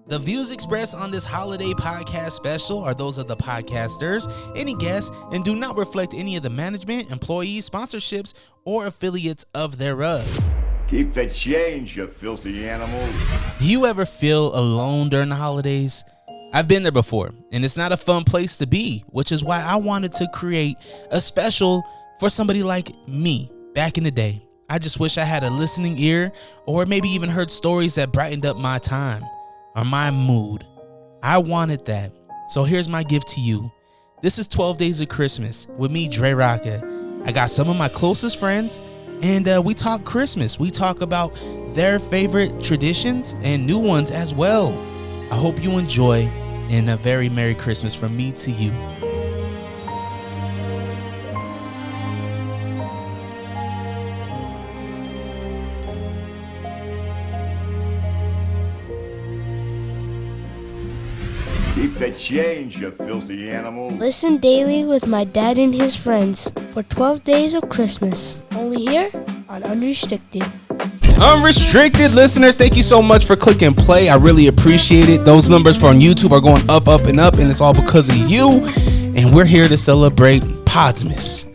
The views expressed on this holiday podcast special are those of the podcasters, any guests, and do not reflect any of the management, employees, sponsorships, or affiliates of thereof. Keep the change, you filthy animal. Do you ever feel alone during the holidays? I've been there before, and it's not a fun place to be, which is why I wanted to create a special for somebody like me back in the day. I just wish I had a listening ear, or maybe even heard stories that brightened up my time or my mood. I wanted that. So here's my gift to you. This is 12 Days of Christmas with me, DreRawka. I got some of my closest friends, and we talk Christmas. We talk about their favorite traditions and new ones as well. I hope you enjoy, and a very Merry Christmas from me to you. Keep the change, you filthy animal. Listen daily with my dad and his friends for 12 Days of Christmas. Only here on Unrestricted. Unrestricted listeners, thank you so much for clicking play. I really appreciate it. Those numbers for on YouTube are going up, up, and up, and it's all because of you. And we're here to celebrate Podsmas.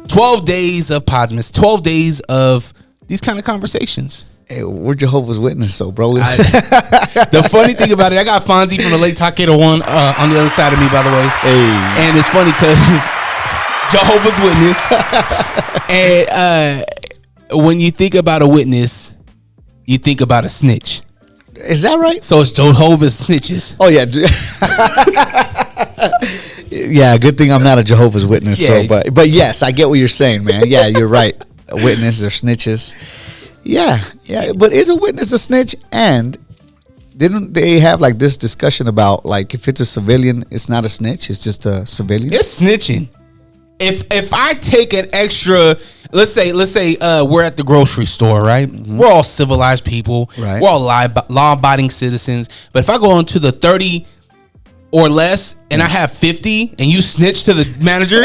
12 days of Podsmas. 12 days of these kind of conversations. Hey, we're Jehovah's Witness, so bro. The funny thing about it, I got Fonzie from the Lake Takeda one on the other side of me, by the way. Hey. And it's funny because Jehovah's Witness. And when you think about a witness, you think about a snitch. Is that right? So it's Jehovah's snitches. Oh yeah. Yeah, good thing I'm not a Jehovah's Witness. Yeah. So, but yes, I get what you're saying, man. Yeah, you're right. A witness, they're snitches. Yeah. But is a witness a snitch? And didn't they have like this discussion about like if it's a civilian, it's not a snitch, it's just a civilian? It's snitching. If I take an extra, let's say we're at the grocery store, right? Mm-hmm. We're all civilized people. Right. We're all law-abiding citizens. But if I go into the 30 or less and I have 50 and you snitch to the manager,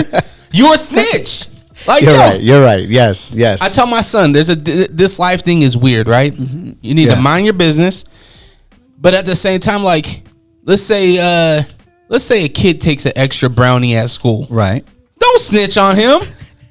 you're a snitch. Like, You're right. Yes. I tell my son, this life thing is weird, right? Mm-hmm. You need to mind your business, but at the same time, like, let's say a kid takes an extra brownie at school, right? Don't snitch on him.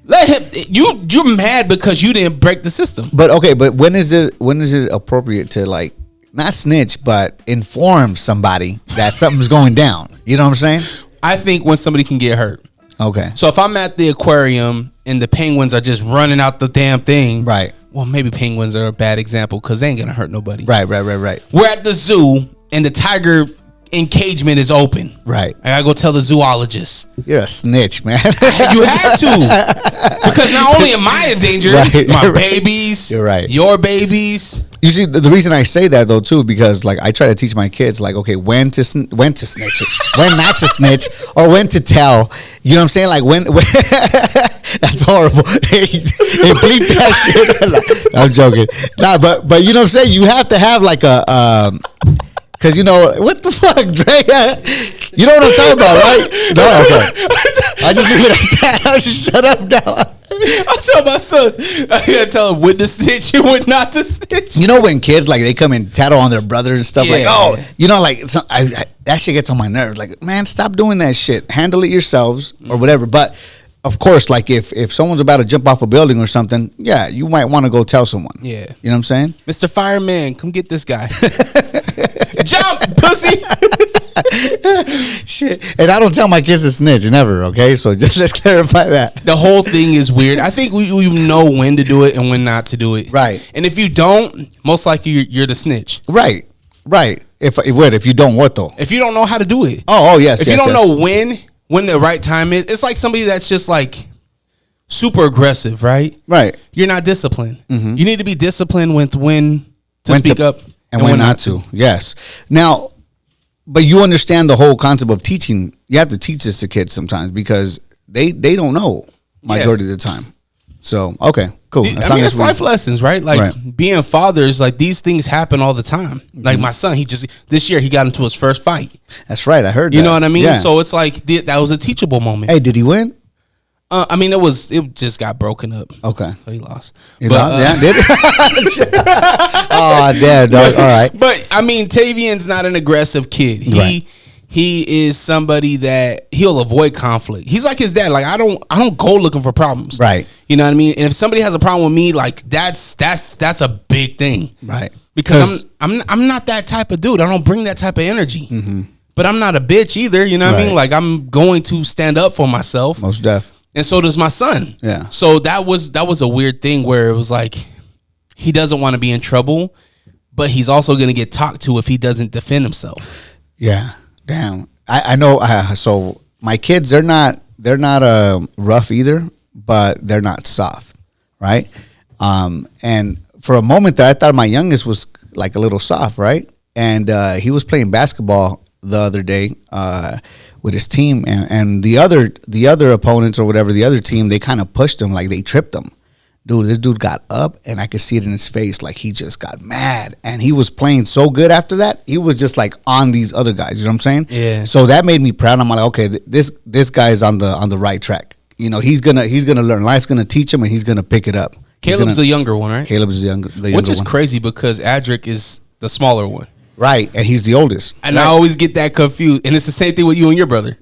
Let him. You're mad because you didn't break the system. But okay, but when is it appropriate to like not snitch but inform somebody that something's going down? You know what I'm saying? I think when somebody can get hurt. Okay. So if I'm at the aquarium and the penguins are just running out the damn thing, right? Well, maybe penguins are a bad example because they ain't gonna hurt nobody. Right. We're at the zoo and the tiger encagement is open. Right. I gotta go tell the zoologist. You're a snitch, man. You have to, because not only am I in danger, my babies. You're right. Your babies. You see, the reason I say that though too, because like I try to teach my kids, like, okay, when to snitch, when not to snitch, or when to tell. You know what I'm saying? Like when that's horrible. Hey, bleep that shit. I'm joking. Nah, but you know what I'm saying? You have to have like a because you know what the fuck, Dre? You know what I'm talking about, right? No, okay. I just leave it at that. I just shut up now. I tell my son, I gotta tell him when to snitch and when not to snitch. You know when kids like they come and tattle on their brother and stuff, like, oh, you know, like that shit gets on my nerves. Like, man, stop doing that shit. Handle it yourselves or whatever. But of course, like if someone's about to jump off a building or something, yeah, you might want to go tell someone. Yeah, you know what I'm saying? Mr. Fireman, come get this guy. Jump, pussy. Shit. And I don't tell my kids to snitch, never. Okay, so just let's clarify that. The whole thing is weird. I think we know when to do it and when not to do it. Right. And if you don't, most likely you're the snitch. Right. If you don't, what though? If you don't know how to do it. Oh yes. If you don't know when the right time is, it's like somebody that's just like super aggressive, right? Right. You're not disciplined. Mm-hmm. You need to be disciplined with when to speak up and when not to. Yes. Now, but you understand the whole concept of teaching. You have to teach this to kids sometimes because they don't know majority of the time. So, okay, cool. I mean, it's life lessons, right? Like being fathers, like these things happen all the time. Mm-hmm. Like my son, this year he got into his first fight. That's right. I heard that. You know what I mean? Yeah. So it's like that was a teachable moment. Hey, did he win? I mean, it just got broken up. Okay. So he lost. You know? Yeah, did it? Oh, damn, dog. All right. But I mean, Tavion's not an aggressive kid. He is somebody that he'll avoid conflict. He's like his dad. Like I don't go looking for problems. Right. You know what I mean? And if somebody has a problem with me, like that's a big thing. Right. Because I'm not that type of dude. I don't bring that type of energy. Mm-hmm. But I'm not a bitch either. You know what I mean? Like I'm going to stand up for myself. Most def. And so does my son. Yeah. So that was a weird thing where it was like he doesn't want to be in trouble, but he's also going to get talked to if he doesn't defend himself. Yeah. Damn. I know. So my kids, they're not rough either, but they're not soft, right? And for a moment there, I thought my youngest was like a little soft, right? And he was playing basketball the other day with his team, and the other opponents or whatever, the other team, they kind of pushed him, like they tripped him. Dude, this dude got up, and I could see it in his face, like he just got mad, and he was playing so good after that. He was just like on these other guys. You know what I'm saying? Yeah. So that made me proud. I'm like, okay, this guy is on the right track. You know, he's gonna learn. Life's gonna teach him, and he's gonna pick it up. Caleb's the younger one, right? Caleb's the younger Which is one. Crazy, crazy because Adric is the smaller one. right? And he's the oldest. And right. I always get that confused. And it's the same thing with you and your brother.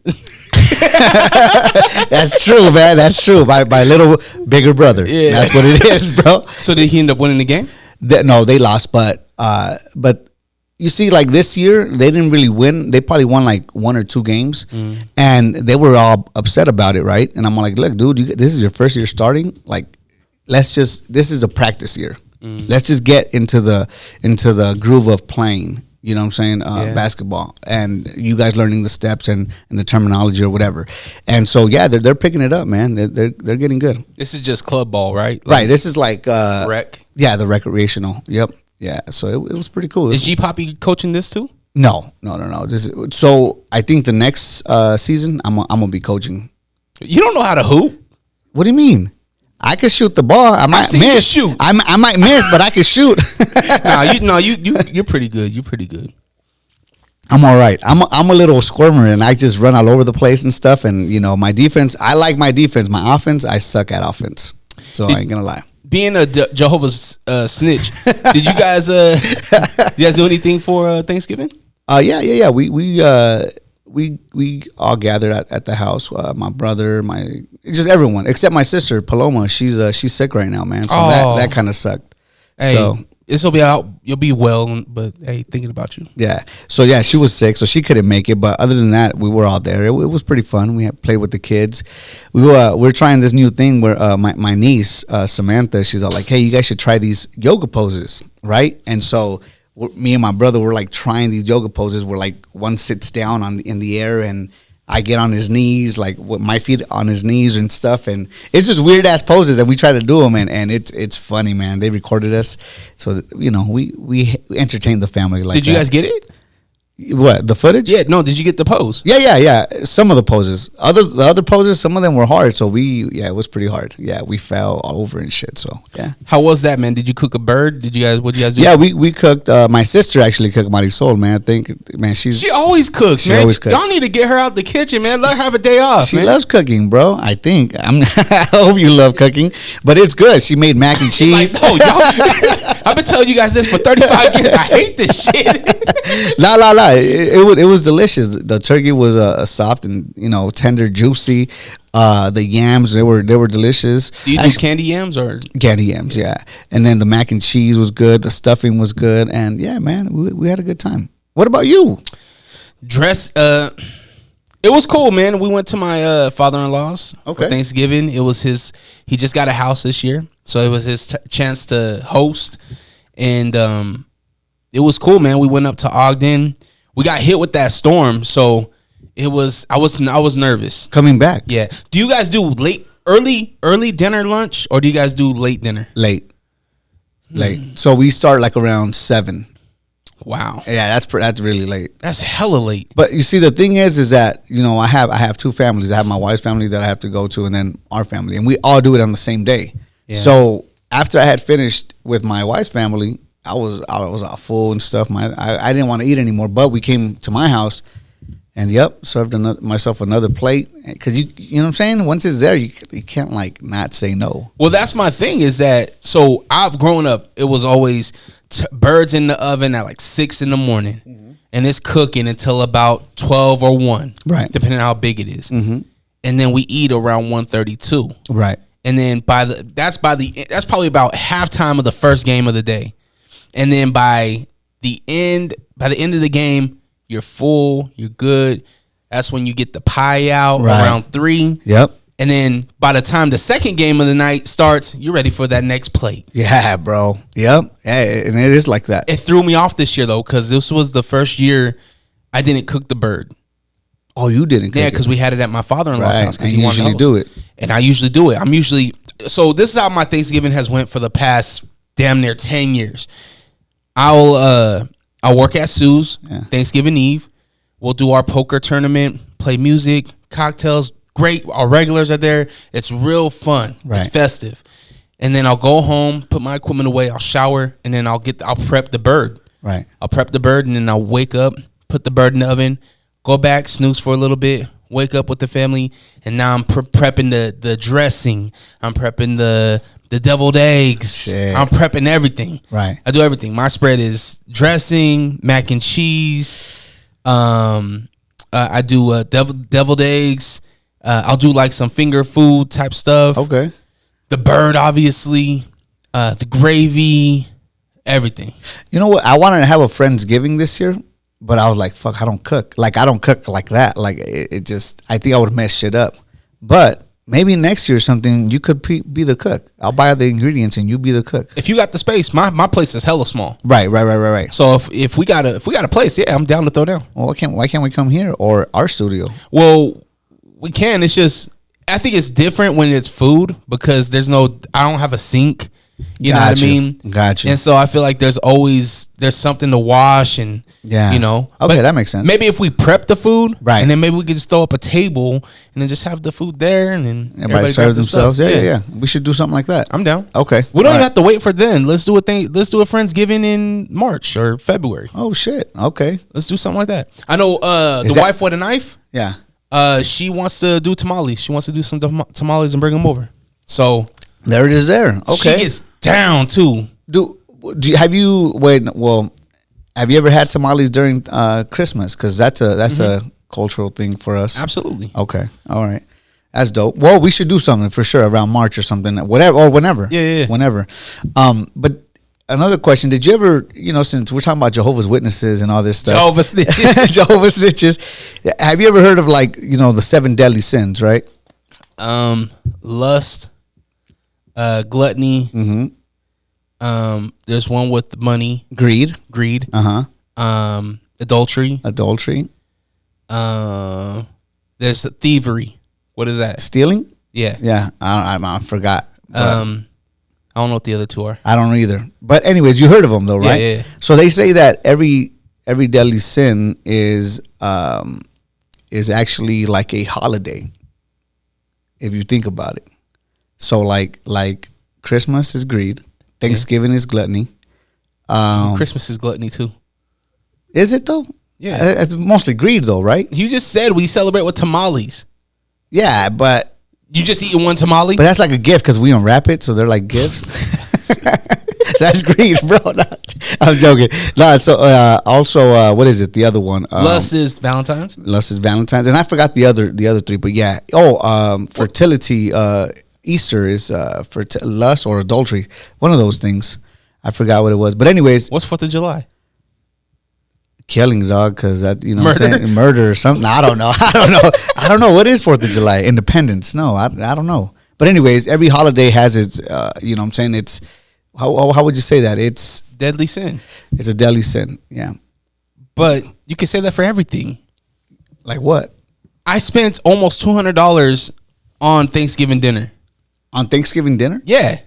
That's true, man. That's true. My little bigger brother. Yeah. That's what it is, bro. So did he end up winning the game? No, they lost, but you see, like this year, they didn't really win. They probably won like 1 or 2 games, and they were all upset about it, right? And I'm like, look, dude, this is your first year starting. Like, this is a practice year. Let's just get into the groove of playing. You know what I'm saying? Basketball, and you guys learning the steps and the terminology or whatever. And so, yeah, they're picking it up, man. They're getting good. This is just club ball, right? Right. This is like rec. Yeah, the recreational. Yep. Yeah. So it was pretty cool. Is G Poppy coaching this too? No. So I think the next season I'm gonna be coaching. You don't know how to hoop. What do you mean? I can shoot the ball. I might miss. Shoot. I might miss, but I can shoot. You're pretty good. You're pretty good. I'm all right. I'm a little squirmer, and I just run all over the place and stuff. And you know, my defense, I like my defense. My offense, I suck at offense. So I ain't gonna lie. Being a Jehovah's snitch, did you guys do anything for Thanksgiving? Yeah. We all gathered at the house. My brother, just everyone except my sister Paloma. She's sick right now, man. So that kind of sucked. Hey, so this will be out. You'll be well, but hey, thinking about you. Yeah. So yeah, she was sick, so she couldn't make it. But other than that, we were all there. It was pretty fun. We had played with the kids. We're trying this new thing where my niece Samantha, she's all like, hey, you guys should try these yoga poses, right? And so me and my brother were like trying these yoga poses where like one sits down in the air and I get on his knees, like with my feet on his knees and stuff, and it's just weird ass poses and we try to do them, and it's funny, man. They recorded us, so you know we entertained the family. Like, did you guys get it? What, the footage? Yeah, no. Did you get the pose? Yeah. Some of the poses, the other poses, some of them were hard. So it was pretty hard. Yeah, we fell all over and shit. So yeah. How was that, man? Did you cook a bird? What did you guys do? Yeah, we cooked. My sister actually cooked Marisol, man. I think, man, she always cooks. She man. always cooks. Y'all need to get her out the kitchen, man. Let her have a day off. She man. loves cooking, bro. I think I hope you love cooking, but it's good. She made mac and cheese. Like, no, y'all. I've been telling you guys this for 35 years. I hate this shit. La. It was delicious. The turkey was soft and tender, juicy. The yams, they were delicious. Do you do candy yams or candy yams? Yeah. And then the mac and cheese was good. The stuffing was good, and yeah, man, we had a good time. What about you? It was cool, man. We went to my father-in-law's for Thanksgiving. It was he just got a house this year, so it was his chance to host, and it was cool, man. We went up to Ogden. We got hit with that storm, so I was nervous coming back. Yeah. Do you guys do early dinner, lunch, or do you guys do late dinner? Late. So we start like around 7. Wow. Yeah, that's really late. That's hella late. But you see, the thing is that I have 2 families. I have my wife's family that I have to go to, and then our family, and we all do it on the same day. Yeah. So after I had finished with my wife's family, I was all full and stuff. I didn't want to eat anymore, but we came to my house, And served myself another plate because you know what I'm saying. Once it's there, you can't like not say no. Well, that's my thing is that so I've grown up. It was always birds in the oven at like 6 a.m. And it's cooking until about 12 or 1, right? Depending on how big it is. And then we eat around 1:32, right? And then that's probably about halftime of the first game of the day, and then by the end of the game. You're full. You're good. That's when you get the pie out around 3. Yep. And then by the time the second game of the night starts, you're ready for that next plate. Yeah, bro. Yep. Yeah, and it is like that. It threw me off this year though, because this was the first year I didn't cook the bird. Oh, you didn't cook it? Yeah, because we had it at my father-in-law's house. Because he usually do it. And I usually do it. So this is how my Thanksgiving has went for the past damn near 10 years. I'll work at Sue's Thanksgiving Eve. We'll do our poker tournament, play music, cocktails. Great. Our regulars are there. It's real fun. Right. It's festive. And then I'll go home, put my equipment away. I'll shower, and then I'll prep the bird. Right. I'll prep the bird, and then I'll wake up, put the bird in the oven, go back, snooze for a little bit, wake up with the family, and now I'm prepping the dressing. I'm prepping the deviled eggs. Shit. I'm prepping everything. Right. I do everything. My spread is dressing, mac and cheese. I do deviled eggs. I'll do like some finger food type stuff. Okay. The bird, obviously. The gravy, everything. You know what? I wanted to have a Friendsgiving this year, but I was like, fuck, I don't cook. Like, I don't cook like that. Like, it just, I think I would mess shit up. But maybe next year or something, you could be the cook. I'll buy the ingredients and you be the cook. If you got the space, my place is hella small. Right. So if we got a place, yeah, I'm down to throw down. Well, why can't we come here or our studio? Well, we can. It's just I think it's different when it's food because I don't have a sink. You know what I mean? Gotcha. And so I feel like there's something to wash and Okay, But that makes sense. Maybe if we prep the food, right, and then maybe we could just throw up a table and then just have the food there and then everybody serve themselves. Yeah. We should do something like that. I'm down. Okay. We don't even have to wait for then. Let's do a Friendsgiving in March or February. Oh shit. Okay. Let's do something like that. I know the wife with a knife. Yeah. She wants to do tamales. She wants to do some tamales and bring them over. So there it is. There. Okay. She gets down too. Have you ever had tamales during Christmas? Because that's a cultural thing for us. Absolutely. Okay. All right. That's dope. Well, we should do something for sure around March or something, whatever, or whenever. Yeah. Whenever. But another question: did you ever, since we're talking about Jehovah's Witnesses and all this stuff, Jehovah's Snitches, have you ever heard of the 7 deadly sins? Right. Lust, gluttony. Mm-hmm. There's one with money. Greed. Adultery. There's thievery. What is that? Stealing. Yeah. I forgot. I don't know what the other two are. I don't know either. But anyways, you heard of them though, right? Yeah. So they say that every deadly sin is actually like a holiday, if you think about it. So like Christmas is greed, Thanksgiving is gluttony. Christmas is gluttony too. Is it though? Yeah. It's mostly greed though, right? You just said we celebrate with tamales. Yeah, but you just eating one tamale? But that's like a gift because we unwrap it, so they're like gifts. So that's greed, bro. No, I'm joking. No, so also, what is it? The other one. Lust is Valentine's. And I forgot the other 3, but yeah. Oh, fertility. Easter is lust or adultery. One of those things. I forgot what it was, but anyways. What's 4th of July? Killing, dog, because that murder? What I'm saying? Murder or something. I don't know. I don't know what is 4th of July. Independence. No, I don't know. But anyways, every holiday has its. What I'm saying, it's how would you say that? It's deadly sin. It's a deadly sin. Yeah, but you can say that for everything. Like what? I spent almost $200 on Thanksgiving dinner. On Thanksgiving dinner? Yeah,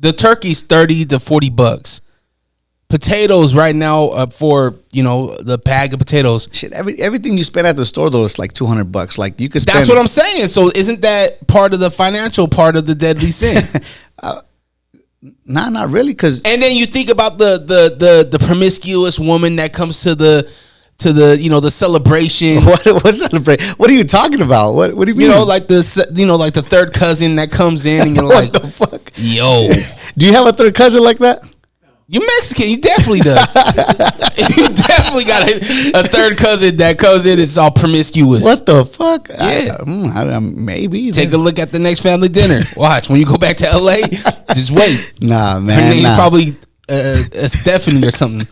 the turkey's $30 to $40. Potatoes right now for the bag of potatoes. Shit, everything you spend at the store though is like $200. Like you could spend. That's what I'm saying. So isn't that part of the financial part of the deadly sin? Not really. And then you think about the promiscuous woman that comes to the to the the celebration. What celebrate? What are you talking about? What do you mean? Like the third cousin that comes in and you're What like, the fuck? yo, Do you have a third cousin like that? you Mexican? He definitely does. He definitely got a third cousin that comes in. It's all promiscuous. What the fuck? Yeah. Maybe. Take a look at the next family dinner. Watch when you go back to LA. Just wait. Nah, man. Her name's probably a Stephanie or something.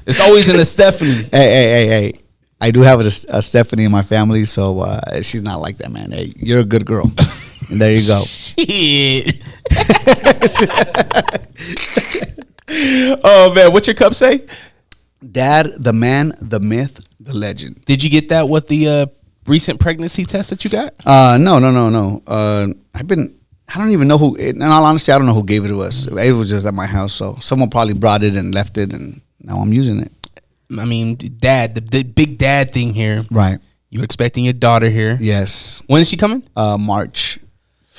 It's always in a Stephanie. Hey. I do have a Stephanie in my family, so she's not like that, man. Hey, you're a good girl. And there you go. Shit. Oh man, what's your cup say? Dad, the man, the myth, the legend. Did you get that with the recent pregnancy test that you got? No. I don't even know who. In all honesty, I don't know who gave it to us. It was just at my house, so someone probably brought it and left it, and now I'm using it. I mean, Dad, the big dad thing here. Right. You're expecting your daughter here. Yes. When is she coming? March.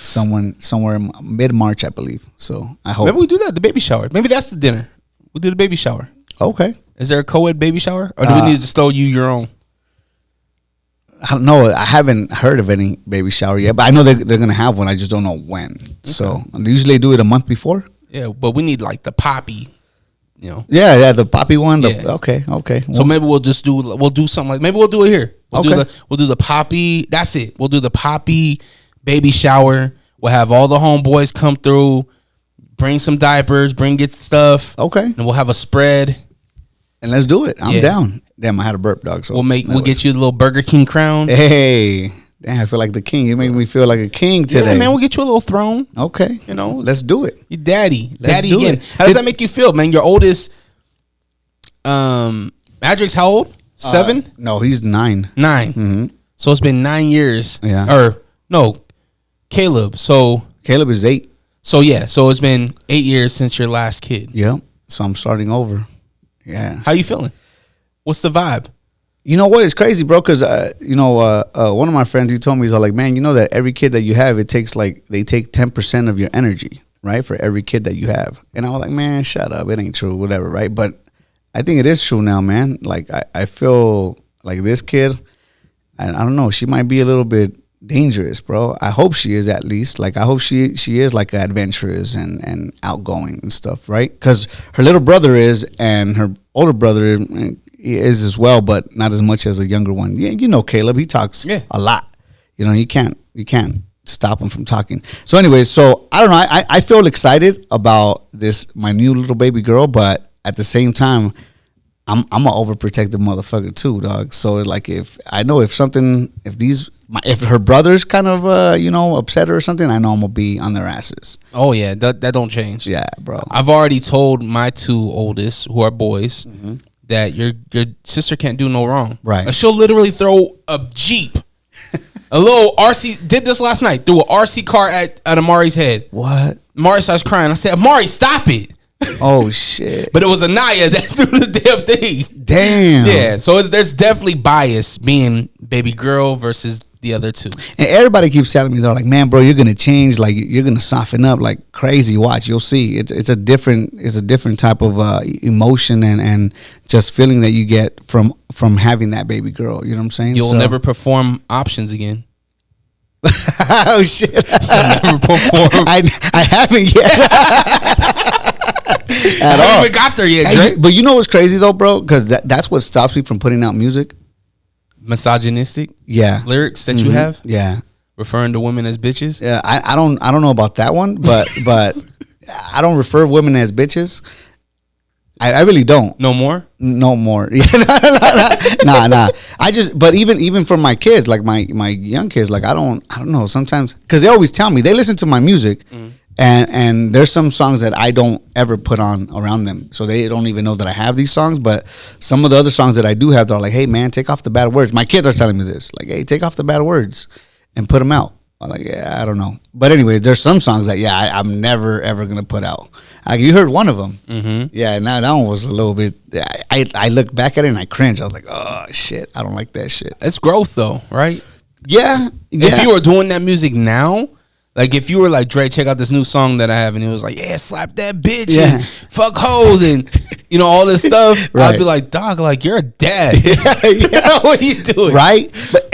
Somewhere in mid-March, I believe. So I hope. Maybe we do that, the baby shower. Maybe that's the dinner. We'll do the baby shower. Okay. Is there a co-ed baby shower? Or do we need to throw you your own? I don't know. I haven't heard of any baby shower yet, but I know they're going to have one. I just don't know when. Okay. So they usually do it a month before. Yeah, but we need like the poppy, Yeah, the poppy one. Yeah. Okay. So maybe we'll do something like, maybe we'll do it here. We'll do the poppy. That's it. We'll do the poppy baby shower. We'll have all the homeboys come through, bring some diapers, get stuff. Okay. And we'll have a spread. And let's do it. I'm down. Damn, I had a burp, dog. So we'll get you the little Burger King crown. Hey, damn, I feel like the king. You make me feel like a king today. Yeah, man, we'll get you a little throne. Okay. Let's do it. You daddy Let's do again. it. How does that make you feel, man? Your oldest, Adric's how old? 7? No, he's 9. 9. Mm-hmm. So it's been 9 years. Yeah. Or no, Caleb. So Caleb is 8. So yeah. So it's been 8 years since your last kid. Yeah. So I'm starting over. Yeah. How you feeling? What's the vibe? You know what? It's crazy, bro. Because one of my friends, he told me, he's all like, man, you know that every kid that you have, they take 10% of your energy, right, for every kid that you have. And I was like, man, shut up, it ain't true, whatever, right? But I think it is true now, man. Like I feel like this kid, I don't know, she might be a little bit dangerous, bro. I hope she is, at least. Like I hope she is like adventurous and outgoing and stuff, right? Because her little brother is, and her older brother is as well, but not as much as a younger one. Yeah, you know Caleb, he talks a lot. You can't stop him from talking. So anyway, so I don't know. I feel excited about this, my new little baby girl, but at the same time, I'm an overprotective motherfucker too, dog. So like if her brother's kind of upset her or something, I know I'm gonna be on their asses. Oh yeah, that don't change. Yeah, bro. I've already told my 2 oldest, who are boys, that your sister can't do no wrong. Right. And she'll literally throw a Jeep, a little RC. Did this last night. Threw a RC car at Amari's head. What? Amari starts crying. I said, Amari, stop it. Oh shit! But it was Anaya that threw the damn thing. Damn. Yeah. So there's definitely bias being baby girl versus the other 2. And everybody keeps telling me, they're like, man, bro, you're gonna change, like you're gonna soften up like crazy. Watch, you'll see. It's a different type of emotion and just feeling that you get from having that baby girl. You know what I'm saying? You'll never perform options again. Oh shit! You'll never perform. I haven't yet. I haven't even got there yet, Drake. But you know what's crazy though, bro? Because that's what stops me from putting out music. Misogynistic, lyrics that you have, referring to women as bitches. Yeah, I don't know about that one, but I don't refer women as bitches. I really don't. No more. Nah. But even for my kids, like my young kids, like I don't know sometimes, because they always tell me, they listen to my music. And there's some songs that I don't ever put on around them. So they don't even know that I have these songs. But some of the other songs that I do have, they're like, hey, man, take off the bad words. My kids are telling me this. Like, hey, take off the bad words and put them out. I'm like, yeah, I don't know. But anyway, there's some songs that, I'm never, ever going to put out. Like, you heard one of them. Mm-hmm. Yeah, now that one was a little bit, I look back at it and I cringe. I was like, oh, shit, I don't like that shit. It's growth, though, right? Yeah. If you were doing that music now, Like if you were like, Dre, check out this new song that I have, and it was like, yeah, slap that bitch Yeah. and fuck hoes and all this stuff, Right. I'd be like, dog, like you're a dad. Yeah. What are you doing? Right? But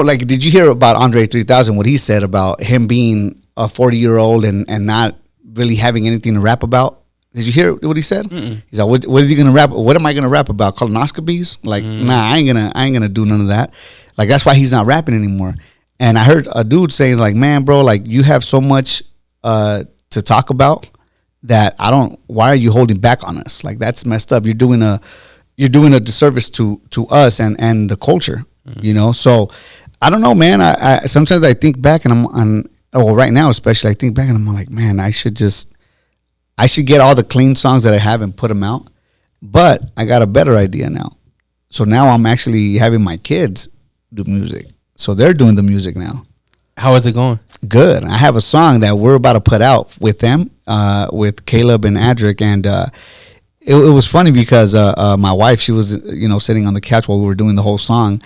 like, did you hear about Andre 3000? What he said about him being a 40-year-old and not really having anything to rap about? Did you hear what he said? He's like, what is he gonna rap? What am I gonna rap about? Colonoscopies? Like, nah, I ain't gonna do none of that. Like, that's why he's not rapping anymore. And I heard a dude saying, like, man, bro, like, you have so much to talk about that why are you holding back on us? Like, that's messed up. You're doing a disservice to us and the culture, So I don't know, man. I sometimes I think back and right now especially, I think back and I'm like, man, I should get all the clean songs that I have and put them out. But I got a better idea now. So now I'm actually having my kids do music. So they're doing the music now. How is it going? Good. I have a song that we're about to put out with them, with Caleb and Adric, and it was funny because my wife, she was sitting on the couch while we were doing the whole song,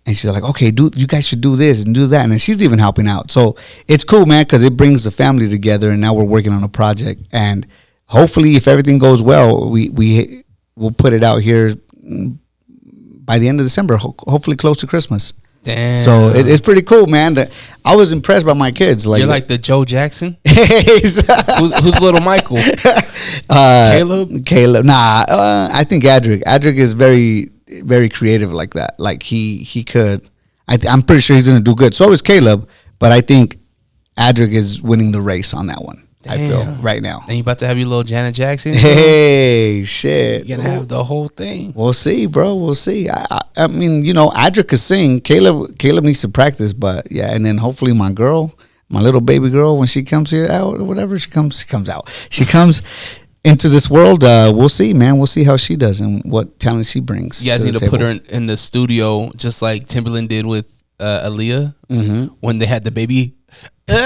and she's like, "Okay, you guys should do this and do that," and then she's even helping out. So it's cool, man, because it brings the family together, and now we're working on a project, and hopefully, if everything goes well, we'll put it out here by the end of December, hopefully close to Christmas. Damn. So it's pretty cool, man. I was impressed by my kids. Like, you're like the Joe Jackson. who's who's little Michael? Caleb. Nah, I think Adric is very, very creative like that. Like he could. I'm pretty sure he's gonna do good. So is Caleb, but I think Adric is winning the race on that one. Damn. I feel right now. And you about to have your little Janet Jackson? Hey, shit. You're gonna have the whole thing. We'll see, bro. We'll see. I mean, Adric could sing. Caleb needs to practice, but yeah. And then hopefully my little baby girl, when she comes here out or whatever, she comes out. She comes into this world. We'll see, man. We'll see how she does and what talent she brings. You guys to need the to table. put her in the studio, just like Timberland did with Aaliyah when they had the baby. Boom,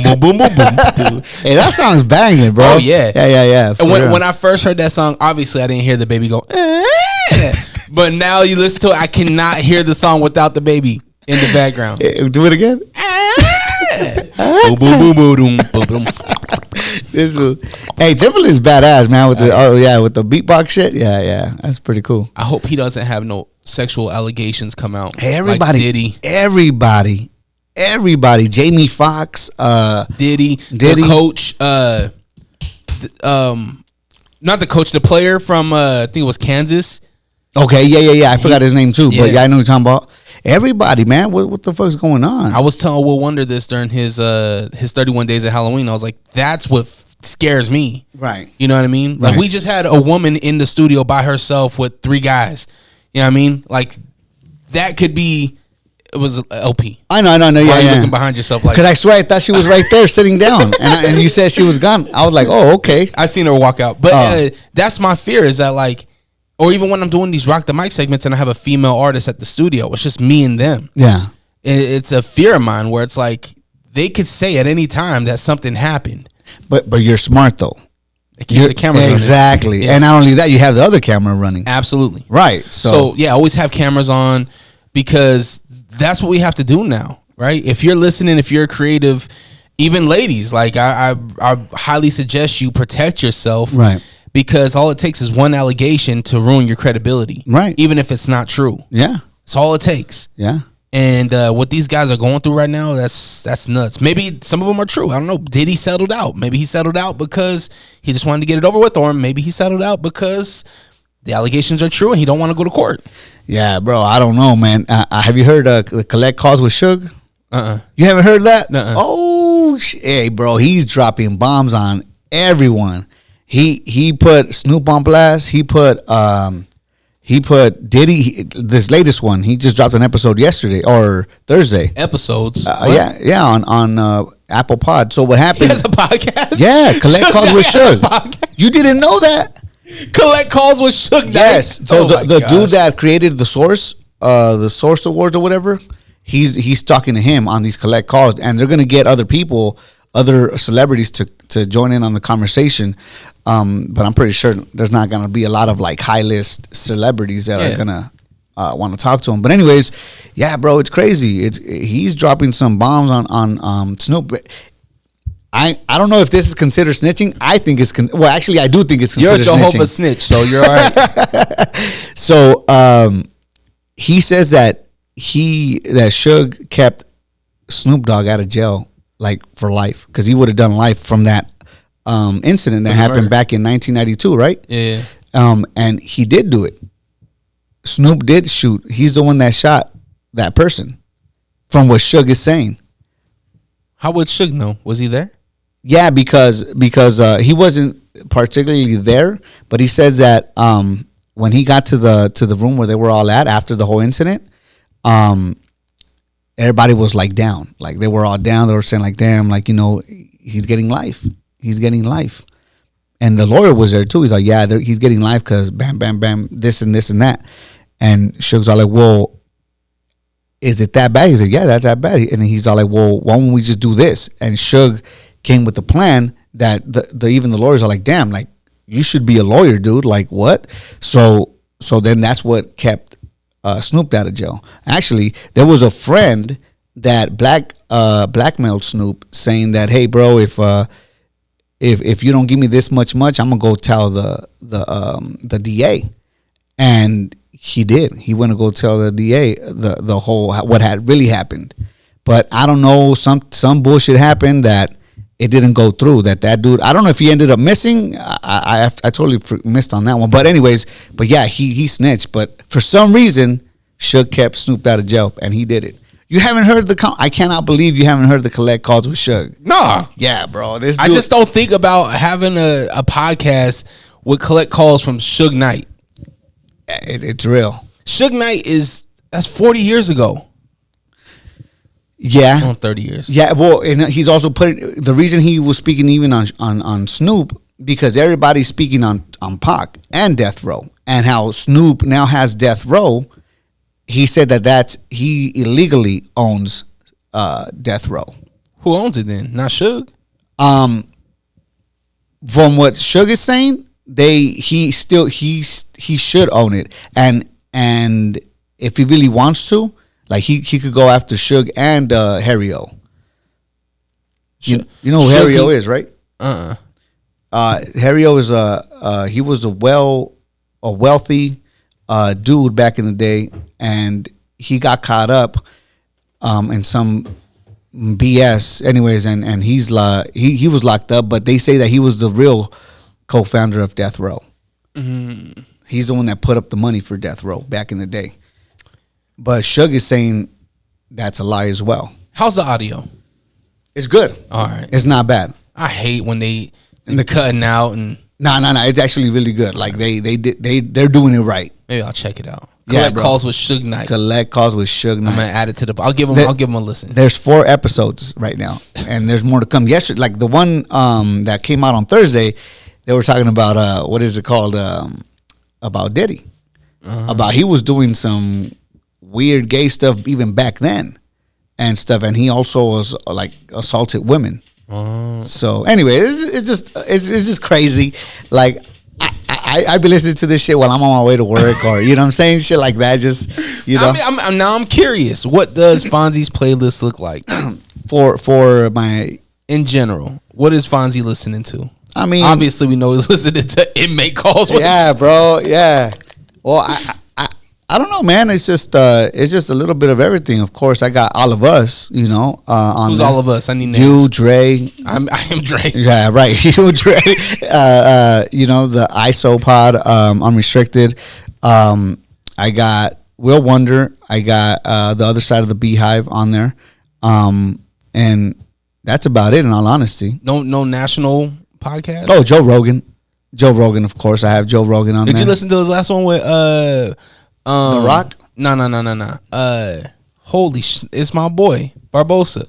boom, boom, boom, boom, dude. Hey, that song's banging, bro. Oh yeah, yeah. And when I first heard that song, obviously I didn't hear the baby go. But now you listen to it, I cannot hear the song without the baby in the background. Do it again. Boom, boom, boom, boom, boom, boom. Hey, Timberland's badass, man. With with the beatbox shit. Yeah, that's pretty cool. I hope he doesn't have no sexual allegations come out. Hey, everybody, like Diddy. Everybody, Jamie Foxx, Diddy, the coach, not the coach, the player from I think it was Kansas. Okay, yeah. I forgot his name too, but yeah, I know what you're talking about. Everybody, man, what the fuck's going on? I was telling Will Wonder this during his 31 days of Halloween. I was like, that's what scares me. Right. You know what I mean? Like, we just had a woman in the studio by herself with 3 guys. You know what I mean? Like, that could be. It was LP. I know. Why Yeah, are you looking behind yourself like? Because I swear I thought she was right there sitting down, and you said she was gone. I was like, oh, okay. I seen her walk out, but that's my fear. Is that like, or even when I'm doing these Rock the Mic segments and I have a female artist at the studio, it's just me and them. Yeah, it's a fear of mine where it's like they could say at any time that something happened. but you're smart though. Keep the camera running. Exactly, yeah. And not only that, you have the other camera running. Absolutely. Right. So yeah, always have cameras on because that's what we have to do now, right? If you're listening, if you're creative, even ladies, like I highly suggest you protect yourself, right? Because all it takes is one allegation to ruin your credibility, right? Even if it's not true. Yeah, it's all it takes. Yeah. And what these guys are going through right now, that's nuts. Maybe some of them are true. I don't know. Diddy settled out. Maybe he settled out because he just wanted to get it over with, or maybe he settled out because the allegations are true and he don't want to go to court. Yeah, bro. I don't know, man. Have you heard the collect calls with Suge? You haven't heard that? Oh, hey, bro. He's dropping bombs on everyone. He put Snoop on blast. He put Diddy. This latest one. He just dropped an episode yesterday or Thursday. Episodes. Yeah. On Apple Pod. So what happened? He has a podcast. Yeah, collect calls with Suge. You didn't know that? Collect calls with Suge. Yes. So the dude that created the Source Awards or whatever, he's talking to him on these collect calls, and they're gonna get other people, other celebrities to join in on the conversation. But I'm pretty sure there's not gonna be a lot of like high list celebrities that are gonna want to talk to him. But anyways, yeah, bro, it's crazy. He's dropping some bombs on Snoop. I don't know if this is considered snitching. I think it's well, actually, I do think it's considered snitching. You're a Jehovah snitch, so you're all right. So he says that Suge kept Snoop Dogg out of jail like for life, because he would have done life from that incident that happened back in 1992, right? Yeah. And he did do it. Snoop did shoot. He's the one that shot that person, from what Suge is saying. How would Suge know? Was he there? Yeah, because he wasn't particularly there, but he says that when he got to the room where they were all at after the whole incident, everybody was like down. Like they were all down. They were saying like, damn, like, you know, he's getting life. He's getting life. And the lawyer was there too. He's like, yeah, he's getting life because bam, bam, bam, this and this and that. And Suge's all like, well, is it that bad? He's like, yeah, that's that bad. And he's all like, well, why don't we just do this? And Suge came with the plan that even the lawyers are like, damn, like, you should be a lawyer, dude. Like, what? So then that's what kept Snoop out of jail. Actually, there was a friend that blackmailed Snoop, saying that, hey, bro, if you don't give me this much, I'm gonna go tell the DA. And he did. He went to go tell the DA the whole what had really happened. But I don't know, some bullshit happened that it didn't go through. That dude, I don't know if he ended up missing. I totally missed on that one. But anyways, yeah, he snitched. But for some reason, Suge kept Snoop out of jail, and he did it. You haven't heard I cannot believe you haven't heard the collect calls with Suge. Nah. Yeah, bro. This dude, I just don't think about having a podcast with collect calls from Suge Knight. It's real. Suge Knight that's 40 years ago. Yeah. 30 years. Yeah, well, and he's also putting, the reason he was speaking even on Snoop, because everybody's speaking on Pac and Death Row, and how Snoop now has Death Row. He said that he illegally owns Death Row. Who owns it then? Not Suge? From what Suge is saying, he should own it, and if he really wants to, like he could go after Suge and Harry O. You know who Harry O is, right? Harry O is he was a wealthy dude back in the day, and he got caught up in some BS anyways, and he's he was locked up, but they say that he was the real co-founder of Death Row. Mm-hmm. He's the one that put up the money for Death Row back in the day. But Suge is saying that's a lie as well. How's the audio? It's good. All right. It's not bad. I hate when they're cutting out and No. It's actually really good. Like they're doing it right. maybe I'll check it out. Yeah, Collect calls with Suge Knight. Collect calls with Suge Knight. I'm gonna add it to I'll give him a listen. There's 4 episodes right now, and there's more to come. Yesterday, like the one that came out on Thursday, they were talking about what is it called? About Diddy. About he was doing some weird gay stuff even back then and stuff, and he also was like assaulted women. So anyway, it's just crazy. Like I be listening to this shit while I'm on my way to work, or you know what I'm saying, shit like that. Just you know. I'm curious. What does Fonzie's playlist look like for my in general? What is Fonzie listening to? I mean, obviously we know he's listening to inmate calls. Yeah, bro. Yeah. Well, I don't know, man. It's just a little bit of everything. Of course, I got All of Us, you know. Who's All of Us? I need names. You, Dre. I am Dre. Yeah, right. You, Dre. You know, the ISO pod, Unrestricted. I got Will Wonder. I got The Other Side of the Beehive on there. And that's about it, in all honesty. No national podcast? Oh, Joe Rogan. Joe Rogan, of course. I have Joe Rogan on there. Did you listen to his last one with The Rock? No. Holy it's my boy Barbosa.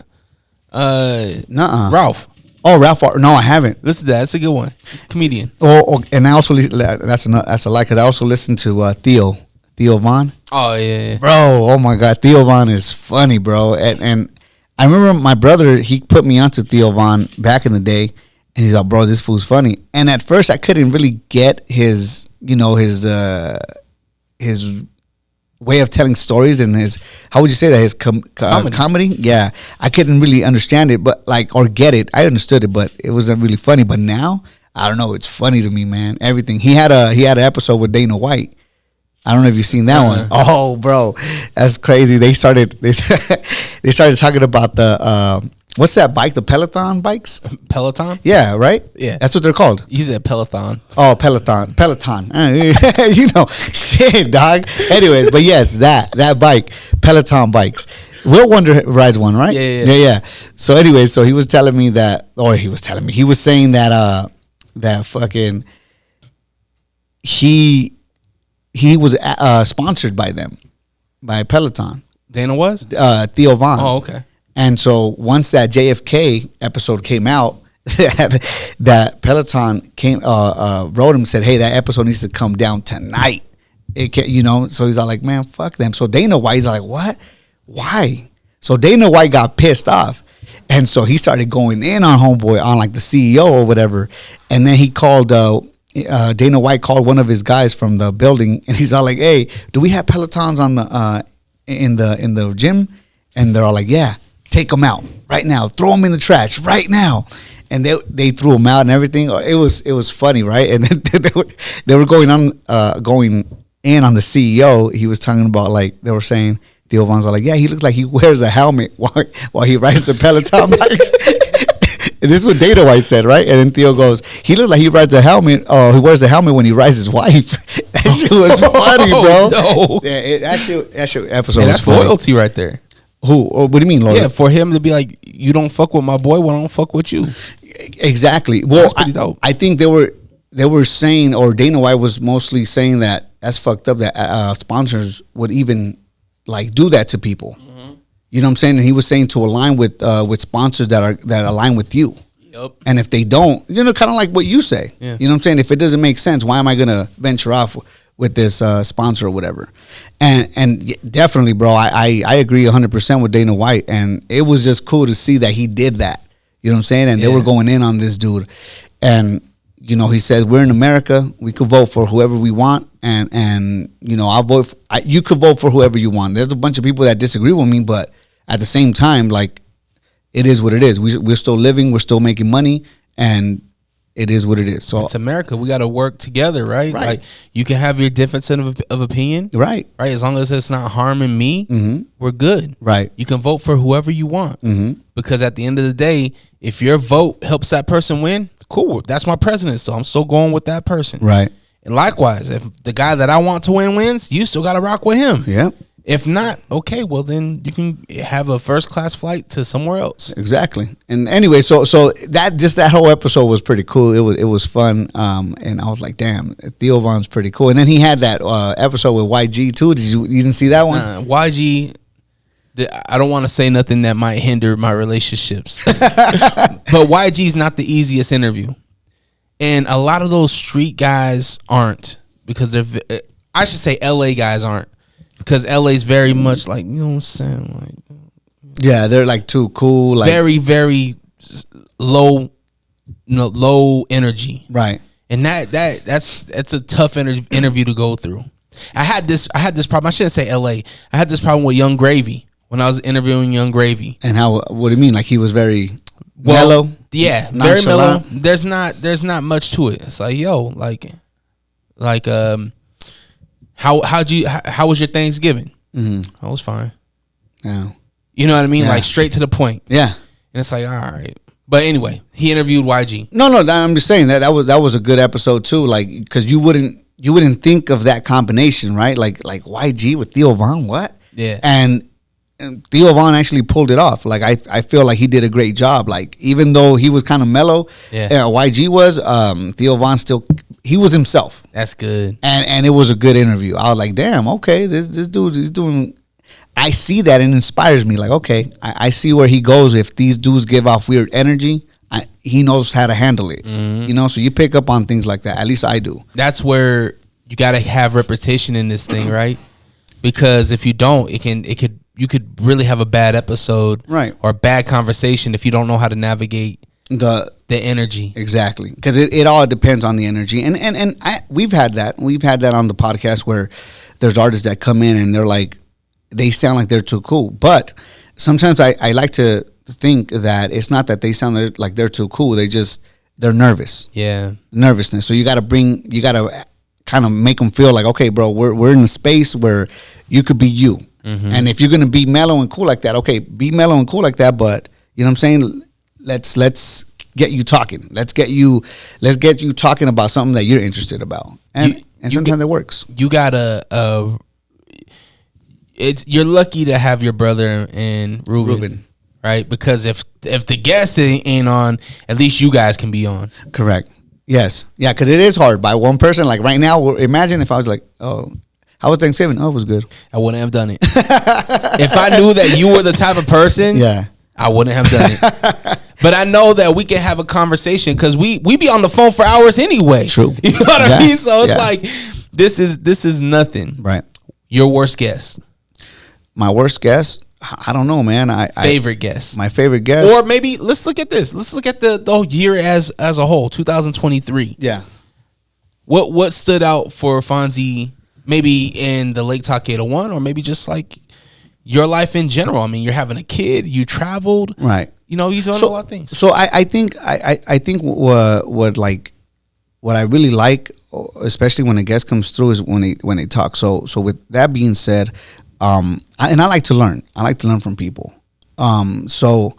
Ralph. Oh, Ralph. No, I haven't. Listen to that. That's a good one. Comedian. Oh, and I also that's a lie, because I also listened to Theo Von. Oh yeah. Bro, oh my God, Theo Von is funny, bro. And I remember my brother, he put me onto Theo Von back in the day, and he's like, bro, this fool's funny. And at first I couldn't really get his way of telling stories and his, how would you say that, his comedy. Yeah, I couldn't really understand it, but like, or get it. I understood it, but it wasn't really funny. But now I don't know, it's funny to me, man. Everything. He had an episode with Dana White. I don't know if you've seen that one. Oh, bro, that's crazy. They started talking about the what's that bike? The Peloton bikes? Peloton? Yeah, right? Yeah. That's what they're called. You said Peloton. Oh, Peloton. You know, shit, dog. Anyways, but yes, that bike, Peloton bikes. Will Wonder rides one, right? Yeah. So anyway, so he was telling me that, or he was saying that that fucking he was sponsored by them, by Peloton. Dana was? Theo Von. Oh, okay. And so once that JFK episode came out, that Peloton wrote him and said, hey, that episode needs to come down tonight. So he's all like, man, fuck them. So Dana White's like, what? Why? So Dana White got pissed off. And so he started going in on homeboy, on like the CEO or whatever. And then he called, Dana White called one of his guys from the building, and he's all like, hey, do we have Pelotons on the in the gym? And they're all like, yeah. Take them out right now. Throw them in the trash right now. And they threw them out and everything. It was funny, right? And they were going in on the CEO. He was talking about, like, they were saying, Theo Von's like, yeah, he looks like he wears a helmet while he rides the Peloton bikes. And this is what Dana White said, right? And then Theo goes, he looks like he rides a helmet, or he wears a helmet when he rides his wife. That shit was funny, bro. No. Yeah, that shit episode was that's funny. loyalty right there. Who? Oh, what do you mean, loyal? Yeah, for him to be like, you don't fuck with my boy, well, I don't fuck with you. Exactly. Well, that's pretty dope. I think they were saying, or Dana White was mostly saying that that's fucked up, that sponsors would even like do that to people. Mm-hmm. You know what I'm saying? And he was saying to align with sponsors that align with you. Yep. And if they don't, kind of like what you say. Yeah. You know what I'm saying? If it doesn't make sense, why am I gonna venture off with this sponsor or whatever? And definitely, bro, I agree 100% with Dana White, and it was just cool to see that he did that. You know what I'm saying? And they were going in on this dude, and he says, we're in America, we could vote for whoever we want, and I'll vote. You could vote for whoever you want. There's a bunch of people that disagree with me, but at the same time, like, it is what it is. We're still living, we're still making money, and it is what it is. So it's America. We got to work together, right? Like, you can have your difference of opinion, right? As long as it's not harming me, we're good, right? You can vote for whoever you want, because at the end of the day, if your vote helps that person win, cool. That's my president, so I'm still going with that person, right? And likewise, if the guy that I want to win wins, you still got to rock with him. Yeah. If not, okay, well then you can have a first class flight to somewhere else. Exactly. And anyway, so that whole episode was pretty cool. It was fun. And I was like, damn, Theo Von's pretty cool. And then he had that episode with YG too. You didn't see that one? YG, I don't want to say nothing that might hinder my relationships. But YG's not the easiest interview. And a lot of those street guys aren't, because I should say LA guys aren't. Because LA's very much like, you know what I'm saying? Like, yeah, they're like too cool. Like, very, very low energy. Right. And that's a tough interview to go through. I had this problem. I shouldn't say LA. I had this problem with Young Gravy when I was interviewing Young Gravy. And what do you mean? Like, he was very mellow? Yeah, very mellow. There's not much to it. It's like, yo, how was your Thanksgiving? Mm-hmm. I was fine. Yeah. You know what I mean? Yeah. Like, straight to the point. Yeah. And it's like, all right. But anyway, he interviewed YG. No, I'm just saying that was a good episode too. Like, because you wouldn't think of that combination, right? Like YG with Theo Von, what? Yeah. And Theo Von actually pulled it off. Like, I feel like he did a great job. Like, even though he was kind of mellow, YG was, Theo Von he was himself. That's good. And it was a good interview. I was like, damn, okay, this dude is doing. I see that, and it inspires me. Like, okay, I see where he goes. If these dudes give off weird energy, he knows how to handle it. Mm-hmm. So you pick up on things like that. At least I do. That's where you got to have repetition in this thing, right? Because if you don't, you could really have a bad episode, right, or a bad conversation if you don't know how to navigate the energy. Exactly, because it all depends on the energy, and we've had that on the podcast where there's artists that come in and they're like, they sound like they're too cool. But sometimes I like to think that it's not that they sound like they're too cool. They're nervous. Yeah. Nervousness. So you got to kind of make them feel like, okay, bro, we're in a space where you could be you. Mm-hmm. And if you're going to be mellow and cool like that, okay, be mellow and cool like that. But you know what I'm saying? Let's get you talking. Let's get you talking about something that you're interested about. And sometimes it works. You gotta you're lucky to have your brother and Ruben. Right? Because if the guest ain't on, at least you guys can be on. Correct. Yes. Yeah, because it is hard by one person. Like right now, imagine if I was like, oh, how was Thanksgiving? Oh, it was good. I wouldn't have done it. If I knew that you were the type of person, yeah, I wouldn't have done it. But I know that we can have a conversation because we be on the phone for hours anyway. True. You know what I mean? So it's like, this is nothing. Right. Your worst guess. My worst guess? I don't know, man. Favorite guess. My favorite guess. Or maybe let's look at this. Let's look at the whole year as a whole, 2023. Yeah. What stood out for Fonzie, maybe in the Lake Talk 801, or maybe just like your life in general? I mean, you're having a kid, you traveled, right? You know, you're doing a lot of things. So I think what I really like, especially when a guest comes through, is when they talk. So with that being said, I like to learn. I like to learn from people. So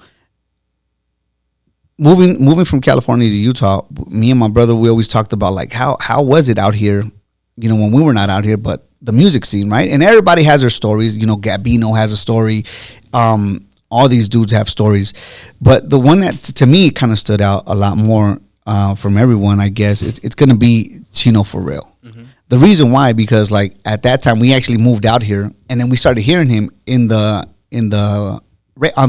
moving from California to Utah, me and my brother, we always talked about like how was it out here, you know, when we were not out here, but the music scene, right? And everybody has their stories. You know, Gabino has a story. All these dudes have stories, but the one that to me kind of stood out a lot more from everyone, I guess, it's going to be Chino For Real. Mm-hmm. The reason why, because like at that time we actually moved out here, and then we started hearing him on the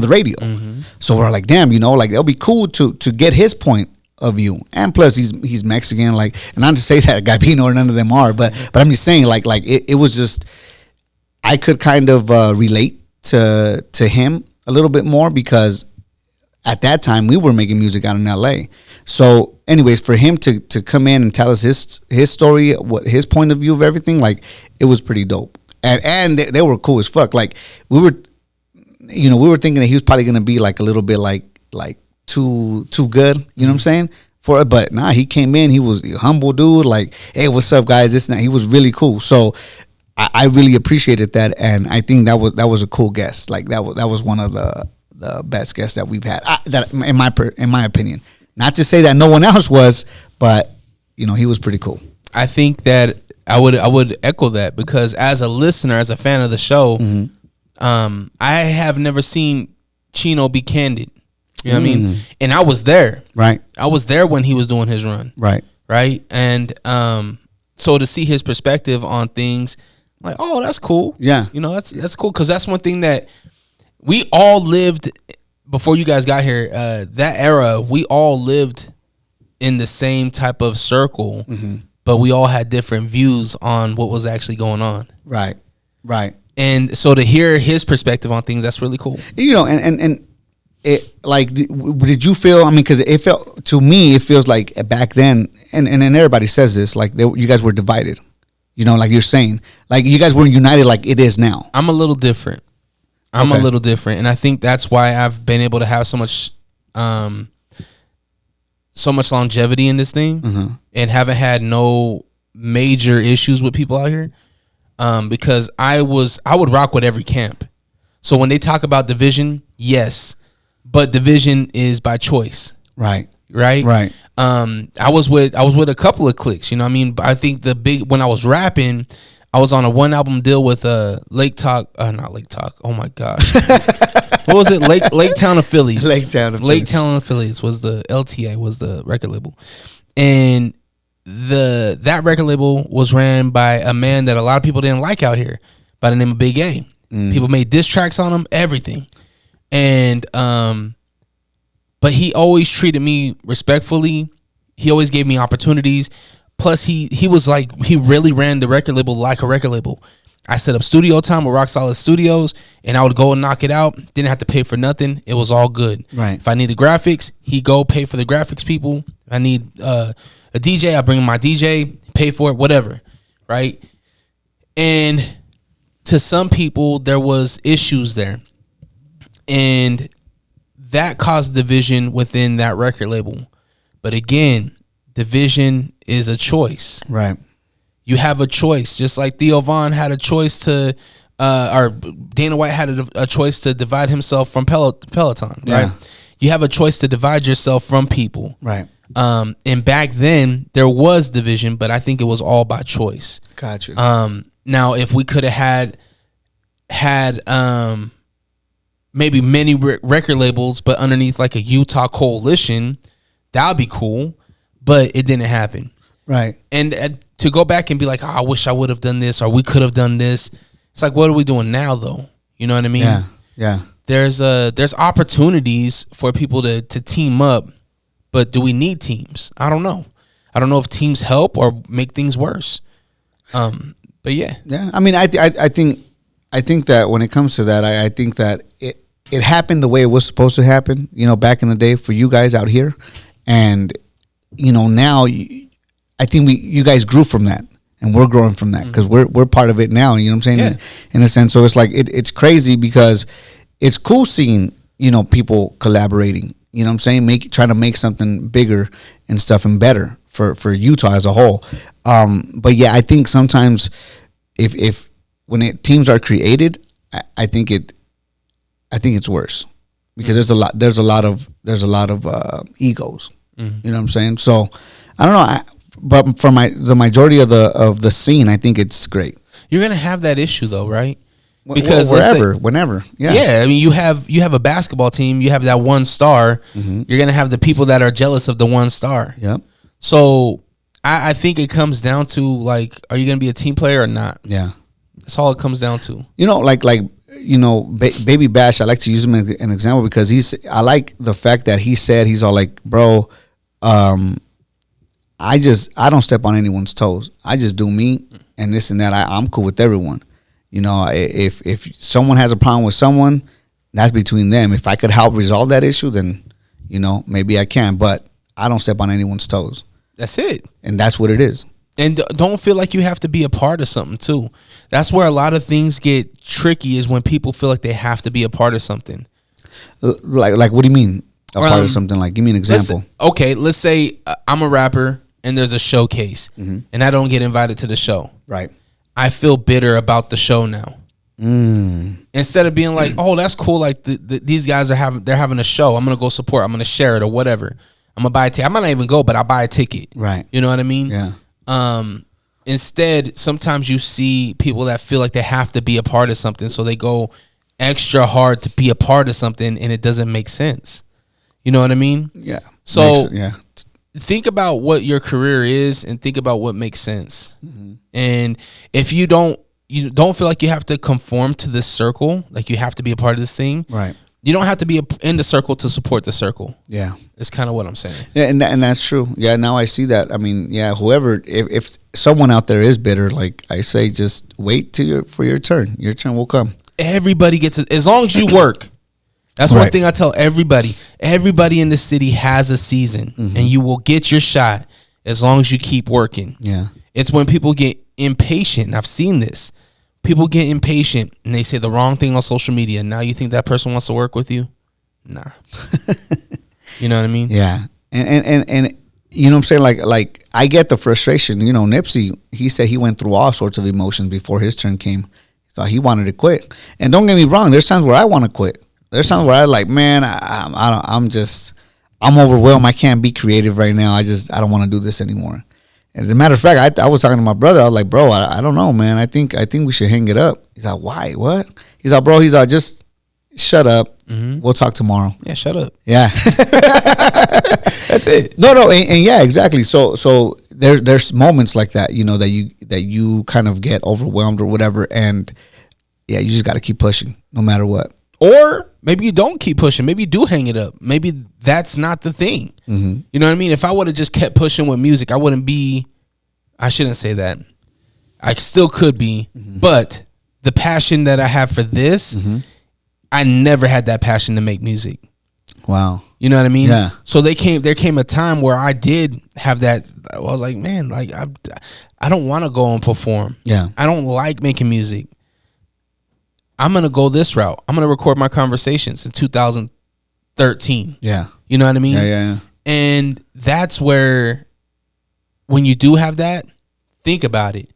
radio. Mm-hmm. So we're like, damn, you know, like it'll be cool to get his point of view. And plus he's Mexican, like, and not to say that Gabino or none of them are, but I'm just saying like it was just, I could kind of relate to him a little bit more, because at that time we were making music out in LA. So anyways, for him to come in and tell us his story, what his point of view of everything, like it was pretty dope. And they were cool as fuck. Like we were thinking that he was probably gonna be like a little bit like too good, you know what I'm saying? But nah, he came in, he was a humble dude, like, hey, what's up guys, this and that. He was really cool. So I really appreciated that, and I think that was a cool guest. Like that was one of the best guests that we've had. That in my opinion. Not to say that no one else was, but you know, he was pretty cool. I think that I would echo that, because as a listener, as a fan of the show, mm-hmm. I have never seen Chino be candid. You know what I mean? And I was there. Right. I was there when he was doing his run. Right. Right. And so to see his perspective on things, like, oh, that's cool. Yeah. You know, that's cool, because that's one thing that we all lived before you guys got here. That era, we all lived in the same type of circle, mm-hmm. but we all had different views on what was actually going on. Right. Right. And so to hear his perspective on things, that's really cool. You know, and it, like, did you feel, I mean, because it felt, to me, it feels like back then, and everybody says this, like you guys were divided. You know, like you're saying, like you guys weren't united like it is now. I'm a little different. I'm a little different, and I think that's why I've been able to have so much longevity in this thing, mm-hmm. and haven't had no major issues with people out here. Because I would rock with every camp. So when they talk about division, yes, but division is by choice. Right. Right. Right. I was with a couple of cliques. You know what I mean? I think when I was rapping, I was on a 1-album deal with Lake Talk. Not Lake Talk. Oh my gosh. What was it? Lake Town Affiliates. Lake Town Affiliates was the LTA, was the record label, and that record label was ran by a man that a lot of people didn't like out here, by the name of Big A. Mm. People made diss tracks on him, everything, and but he always treated me respectfully. He always gave me opportunities. Plus, he was like, he really ran the record label like a record label. I set up studio time with Rock Solid Studios, and I would go and knock it out. Didn't have to pay for nothing. It was all good. Right. If I needed graphics, he'd go pay for the graphics people. If I need a DJ, I bring my DJ, pay for it, whatever. Right. And to some people, there was issues there. And that caused division within that record label. But again, division is a choice. Right. You have a choice. Just like Theo Von had a choice to, or Dana White had a choice to divide himself from Peloton, right? Yeah. You have a choice to divide yourself from people. Right. And back then, there was division, but I think it was all by choice. Gotcha. Now, if we could have had maybe many record labels, but underneath like a Utah coalition, that would be cool. But it didn't happen. Right. And to go back and be like, oh, I wish I would have done this, or we could have done this. It's like, what are we doing now, though? You know what I mean? Yeah. Yeah. There's opportunities for people to team up, but do we need teams? I don't know. I don't know if teams help or make things worse. But yeah. Yeah. I mean, I think that when it comes to that, I think that it happened the way it was supposed to happen, you know, back in the day for you guys out here. And, you know, now I think you guys grew from that, and we're growing from that because we're part of it now. You know what I'm saying? Yeah. In a sense. So it's like, it's crazy because it's cool seeing, you know, people collaborating, you know what I'm saying? Trying to make something bigger and stuff and better for Utah as a whole. But yeah, I think sometimes if when teams are created, I think it's worse because there's a lot of egos. You know what I'm saying? So I don't know. But for the majority of the scene, I think it's great. You're gonna have that issue though, right? Because whenever, yeah. Yeah, I mean, you have a basketball team. You have that one star. You're gonna have the people that are jealous of the one star. Yep. So I think it comes down to like, are you gonna be a team player or not? Yeah. That's all it comes down to. You know, like you know, Baby Bash. I like to use him as an example because I like the fact that he's all like, bro, I don't step on anyone's toes. I just do me and this and that. I'm cool with everyone. You know, if someone has a problem with someone, that's between them. If I could help resolve that issue, then, you know, maybe I can. But I don't step on anyone's toes. That's it. And that's what it is. And don't feel like you have to be a part of something too. That's where a lot of things get tricky, is when people feel like they have to be a part of something. Like what do you mean? A part of something? Like, give me an example. Let's say I'm a rapper and there's a showcase and I don't get invited to the show. Right. I feel bitter about the show now. Instead of being like, oh, that's cool. Like these guys they're having a show. I'm going to go support. I'm going to share it or whatever. I'm going to buy a ticket. I might not even go, but I'll buy a ticket. Right. You know what I mean? Yeah. Instead, sometimes you see people that feel like they have to be a part of something. So they go extra hard to be a part of something and it doesn't make sense. You know what I mean? Yeah. So think about what your career is and think about what makes sense. And if you don't feel like you have to conform to this circle, like you have to be a part of this thing. Right. You don't have to be in the circle to support the circle. Yeah. It's kind of what I'm saying. Yeah, and that's true. Yeah, now I see that. I mean, yeah, whoever, if someone out there is bitter, like I say, just wait for your turn. Your turn will come. Everybody gets it. As long as you work. That's one thing I tell everybody. Everybody in the city has a season, and you will get your shot as long as you keep working. Yeah. It's when people get impatient, and I've seen this. People get impatient, and they say the wrong thing on social media. Now you think that person wants to work with you? Nah. You know what I mean? Yeah. And you know what I'm saying? Like I get the frustration. You know, Nipsey, he said he went through all sorts of emotions before his turn came. So he wanted to quit. And don't get me wrong, there's times where I want to quit. There's times where I like, man, I'm overwhelmed. I can't be creative right now. I don't want to do this anymore. And as a matter of fact, I was talking to my brother. I was like, bro, I don't know, man. I think we should hang it up. He's like, why? What? He's like, bro, just shut up. We'll talk tomorrow. Yeah, shut up. Yeah. That's it. No, and yeah, exactly. So there's moments like that, you know, that you kind of get overwhelmed or whatever, and yeah, you just got to keep pushing no matter what. Or maybe you don't keep pushing. Maybe you do hang it up. Maybe that's not the thing. You know what I mean? If I would have just kept pushing with music, I shouldn't say that. I still could be, but the passion that I have for this, I never had that passion to make music. Wow. You know what I mean? Yeah. So there came a time where I did have that. I was like, man, like I don't want to go and perform. Yeah. I don't like making music. I'm going to go this route. I'm going to record my conversations in 2013. Yeah. You know what I mean? Yeah. And that's where, when you do have that, think about it.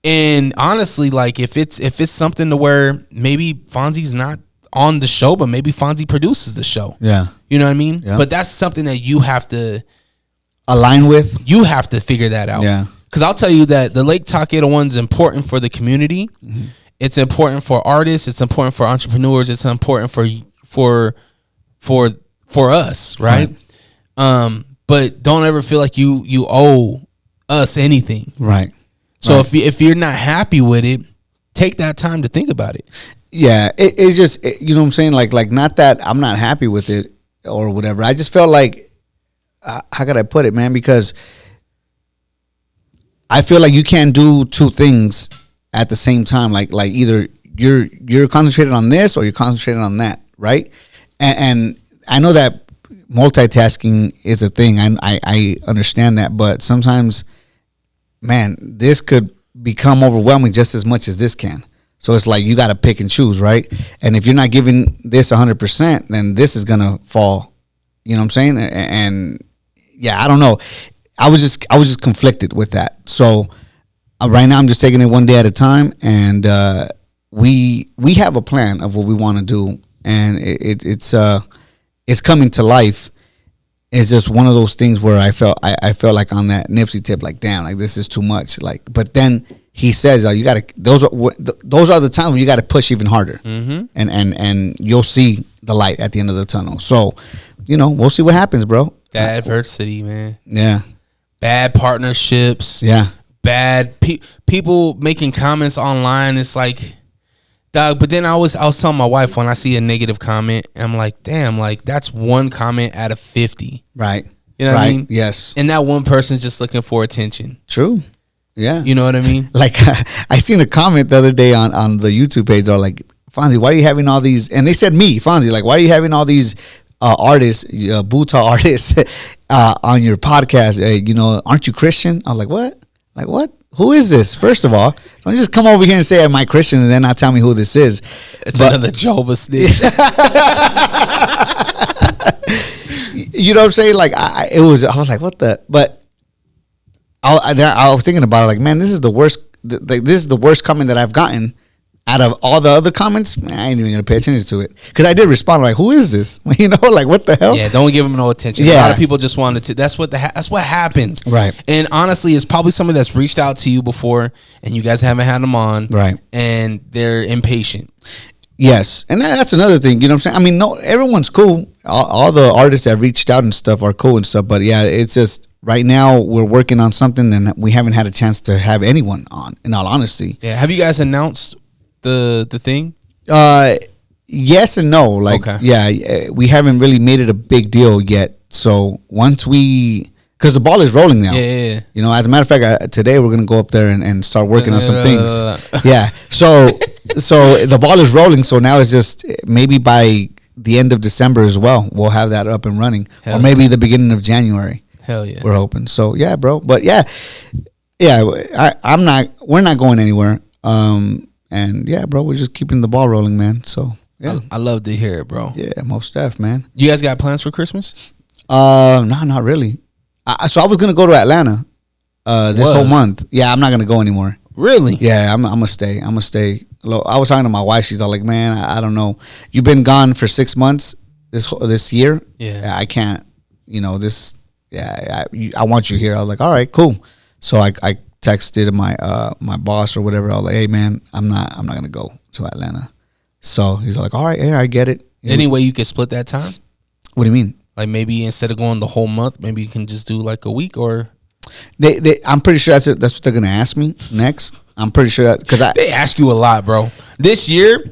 And honestly, like if it's something to where maybe Fonzie's not on the show, but maybe Fonzie produces the show. Yeah. You know what I mean? Yeah. But that's something that you have to align with. You have to figure that out. Yeah. Because I'll tell you that the Lake Talk 801 is important for the community. Mm-hmm. It's important for artists. It's important for entrepreneurs. It's important for us, right? But don't ever feel like you owe us anything. Right. So if you're not happy with it, take that time to think about it. Yeah, it's just, you know what I'm saying? Like not that I'm not happy with it or whatever. I just felt like, how could I put it, man? Because I feel like you can't do two things at the same time. Like either you're concentrated on this or you're concentrated on that, right? And I know that multitasking is a thing. I understand that, but sometimes, man, this could become overwhelming just as much as this can. So it's like you got to pick and choose, right? And if you're not giving this 100%, then this is gonna fall. You know what I'm saying? And yeah, I don't know. I was just conflicted with that. So right now I'm just taking it one day at a time, and we have a plan of what we want to do, and it's coming to life. It's just one of those things where I felt like on that Nipsey tip, like, damn, like this is too much. Like, but then he says, you got to, those are the times when you got to push even harder, mm-hmm. and you'll see the light at the end of the tunnel. So, we'll see what happens, bro. That adversity, man. Yeah. Bad partnerships. Yeah. Bad people making comments online. It's like, dog. But then I was telling my wife, when I see a negative comment, I'm like, damn, like that's one comment out of 50. Right. You know what I mean? Yes. And that one person's just looking for attention. True. Yeah. You know what I mean? Like I seen a comment the other day on the YouTube page. They're like, Fonzie, why are you having all these? And they said me, Fonzie, like, why are you having all these artists, Buta artists, on your podcast? Aren't you Christian? I'm like, what? Like, what? Who is this? First of all, don't just come over here and say, am I Christian, and then not tell me who this is. It's another Jehovah snitch. You know what I'm saying? Like, I was like, what the? But I was thinking about it, like, man, this is the worst. This is the worst comment that I've gotten out of all the other comments. Man, I ain't even gonna pay attention to it, because I did respond like, who is this? Like, what the hell? Yeah, don't give them no attention. Yeah. A lot of people just wanted to. That's what happens. Right. And honestly, it's probably somebody that's reached out to you before, and you guys haven't had them on. Right. And they're impatient. Yes, and that's another thing. You know what I'm saying? I mean, no, everyone's cool. All the artists that reached out and stuff are cool and stuff. But yeah, it's just right now we're working on something, and we haven't had a chance to have anyone on. In all honesty. Yeah. Have you guys announced the thing? Yes and no. Like, okay. Yeah, we haven't really made it a big deal yet. So once because the ball is rolling now. Yeah. As a matter of fact, today we're gonna go up there and start working on some things. Yeah. So the ball is rolling. So now it's just maybe by the end of December as well, we'll have that up and running, or maybe the beginning of January. Hell yeah. We're hoping. So yeah, bro. But yeah. We're not going anywhere. And yeah, bro, we're just keeping the ball rolling, man. So yeah, I love to hear it, bro. Yeah, most def, man. You guys got plans for Christmas? No, not really. So I was gonna go to Atlanta this whole month. Yeah, I'm not gonna go anymore. Really? Yeah, I'm gonna stay. I was talking to my wife. She's all like, man, I don't know. You've been gone for 6 months this year. Yeah. I can't. This. Yeah, I want you here. I was like, all right, cool. So I texted my boss or whatever. I was like, hey man, I'm not gonna go to Atlanta. So he's like, all right, yeah, I get it. Any way you could split that time? What do you mean? Like maybe instead of going the whole month, maybe you can just do like a week, or I'm pretty sure that's what they're gonna ask me next. I'm pretty sure that because they ask you a lot, bro. This year,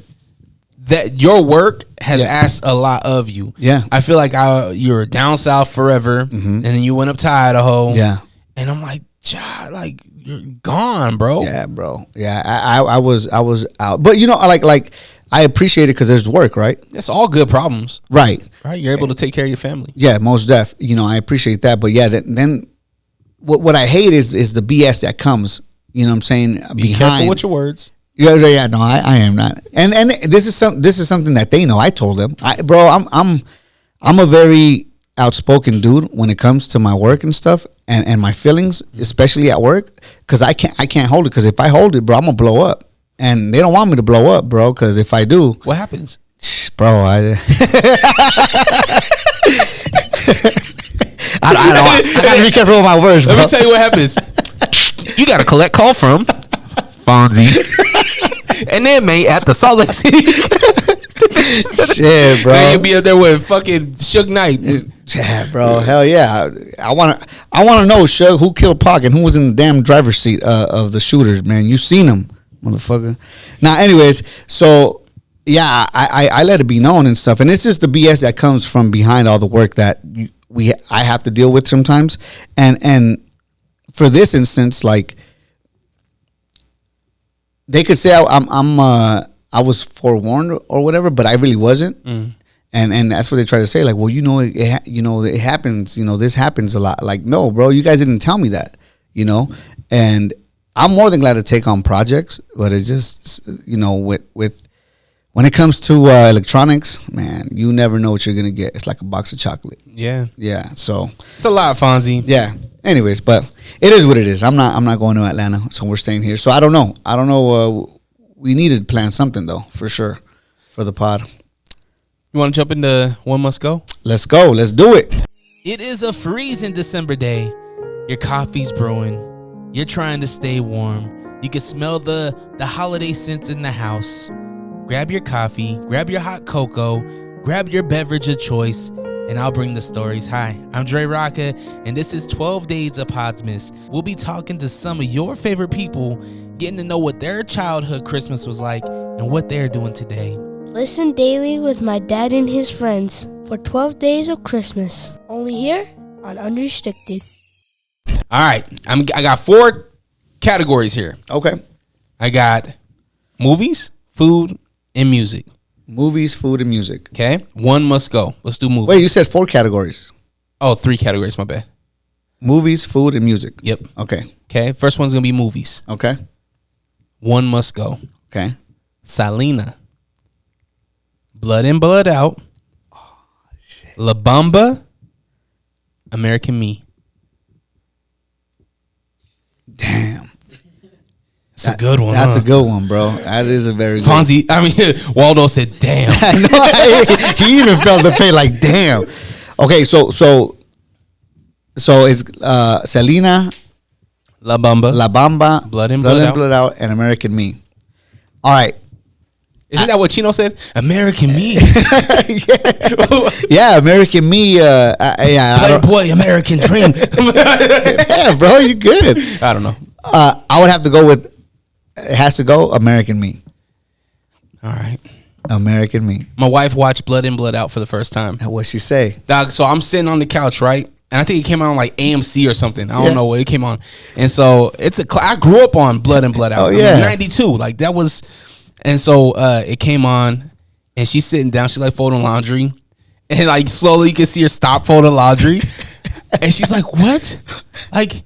that your work has asked a lot of you. Yeah, I feel like you're down south forever, and then you went up to Idaho. Yeah, and I'm like, like you're gone, bro. Yeah, bro. Yeah, I was out, but I appreciate it because there's work, right? It's all good problems, Right. right? You're able to take care of your family. Yeah, most def. I appreciate that. But yeah, then what I hate is the BS that comes. You know what I'm saying? Be careful with your words. Yeah. No, I am not. And this is something that they know. I told them, bro. I'm a very outspoken dude when it comes to my work and stuff and my feelings, especially at work, because I can't hold it. Because if I hold it, bro, I'm gonna blow up. And they don't want me to blow up, bro. Because if I do, What happens? bro, I gotta be careful with my words, bro. Let me tell you what happens. You got to collect call from Fonzie. And then, mate, at the Salt Lake City. Shit, bro. Man, you'll be up there with fucking Suge Knight. Yeah, bro. Hell yeah. I wanna know, Suge, who killed Pac and who was in the damn driver's seat of the shooters, man. You seen them, motherfucker. Now, anyways, so yeah, I let it be known and stuff, and it's just the BS that comes from behind all the work that I have to deal with sometimes, and for this instance, like they could say I was forewarned or whatever, but I really wasn't. And that's what they try to say, like, well, it happens, this happens a lot. Like, no, bro, you guys didn't tell me that, and I'm more than glad to take on projects, but it's just, with when it comes to electronics, man, you never know what you're gonna get. It's like a box of chocolate. Yeah. So It's a lot, Fonzie. yeah. Anyways, but it is what it is. I'm not going to Atlanta, so we're staying here. So I don't know. We need to plan something though, for sure, for the pod. You want to jump into One Must Go? Let's go. Let's do it. It is a freezing December day. Your coffee's brewing. You're trying to stay warm. You can smell the holiday scents in the house. Grab your coffee, grab your hot cocoa, grab your beverage of choice, and I'll bring the stories. Hi, I'm DreRawka, and this is 12 Days of Podsmas. We'll be talking to some of your favorite people, getting to know what their childhood Christmas was like and what they're doing today. Listen daily with my dad and his friends for 12 Days of Christmas. Only here on Unrestricted. All right, I got 4 categories here. Okay. I got movies, food, and music. Movies, food, and music. Okay, One Must Go. Let's do movies. Wait, you said 4 categories. Oh, 3 categories. My bad. Movies, food, and music. Yep. Okay. Okay, first one's gonna be movies. Okay. One Must Go. Okay. Selena. Blood In, Blood Out. La Bamba. American Me. Damn. That's a good one. That's a good one, bro. That is a very good one. Fonzie, I mean, Waldo said, damn. I know. He even felt the pain, like, damn. Okay, so it's Selena, La Bamba. La Bamba, Blood In, Blood Out, and American Me. All right. Isn't that what Chino said? American Me. Yeah, American Me. Playboy, American Dream. Yeah, bro, you good. I don't know. I would have to go with, it has to go American Me. All right. American Me. My wife watched Blood In, Blood Out for the first time. And what'd she say? Dog, so I'm sitting on the couch, right? And I think it came out on like AMC or something. I don't Yeah. know what it came on. And so I grew up on Blood In, Blood Out. Oh, yeah. 92. Like that was, and so it came on and she's sitting down. She's like folding laundry. And like slowly you can see her stop folding laundry. And she's like, what? Like,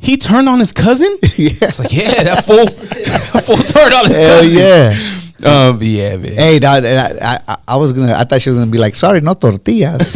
he turned on his cousin? Yeah. It's like, yeah, that fool turned on his Hell cousin. yeah. Yeah, man. Hey, dog, I thought she was gonna be like, sorry, no tortillas.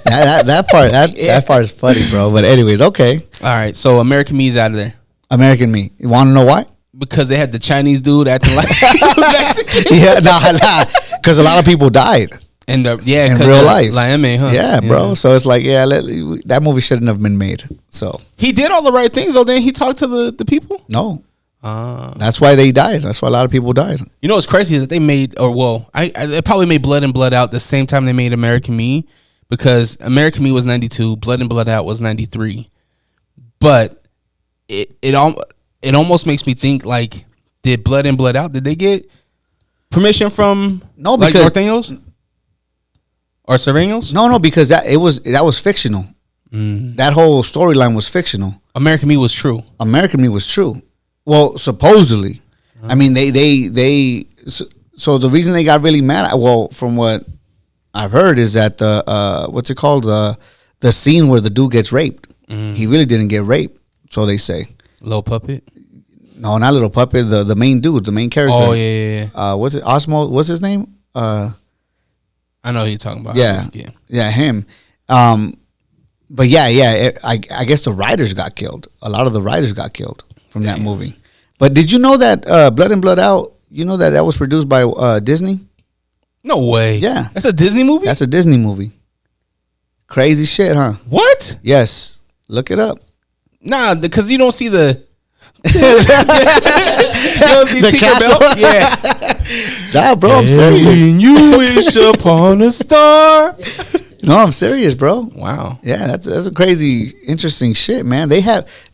that part is funny, bro. But anyways, okay. All right, so American Me's out of there. American Me. You want to know why? Because they had the Chinese dude acting like he was Mexican. Yeah, nah, because a lot of people died And in real life. La M, huh? Yeah, bro. So it's like, yeah, that movie shouldn't have been made. So He did all the right things, though. Then he talked to the people. no, that's why they died. That's why a lot of people died. You know what's crazy is that they made, they probably made Blood In, Blood Out the same time they made American Me, because American Me was 92, Blood In, Blood Out was 93. But it almost makes me think, like, did Blood In, Blood Out, did they get permission from No, like because Norteños or Serranos? no, because that was fictional. That whole storyline was fictional. American Me was true. American Me was true. Well, supposedly. I mean, they So the reason they got really mad, well, from what I've heard, is that the what's it called, the scene where the dude gets raped. He really didn't get raped, so they say. Little Puppet. No, not Little Puppet. The main dude, the main character. Oh yeah. What's it? Osmo. What's his name? I know who you're talking about. Yeah, him. But I guess the writers got killed. A lot of the writers got killed from that movie. But did you know that Blood in Blood Out? You know that was produced by Disney? No way. Yeah, that's a Disney movie. That's a Disney movie. Crazy shit, huh? What? Yes, look it up. Nah, because you don't see the. You don't see The castle? Yeah. Nah, bro, I'm serious. When you wish upon a star. No, I'm serious, bro. Wow. Yeah, that's a crazy, interesting shit, man.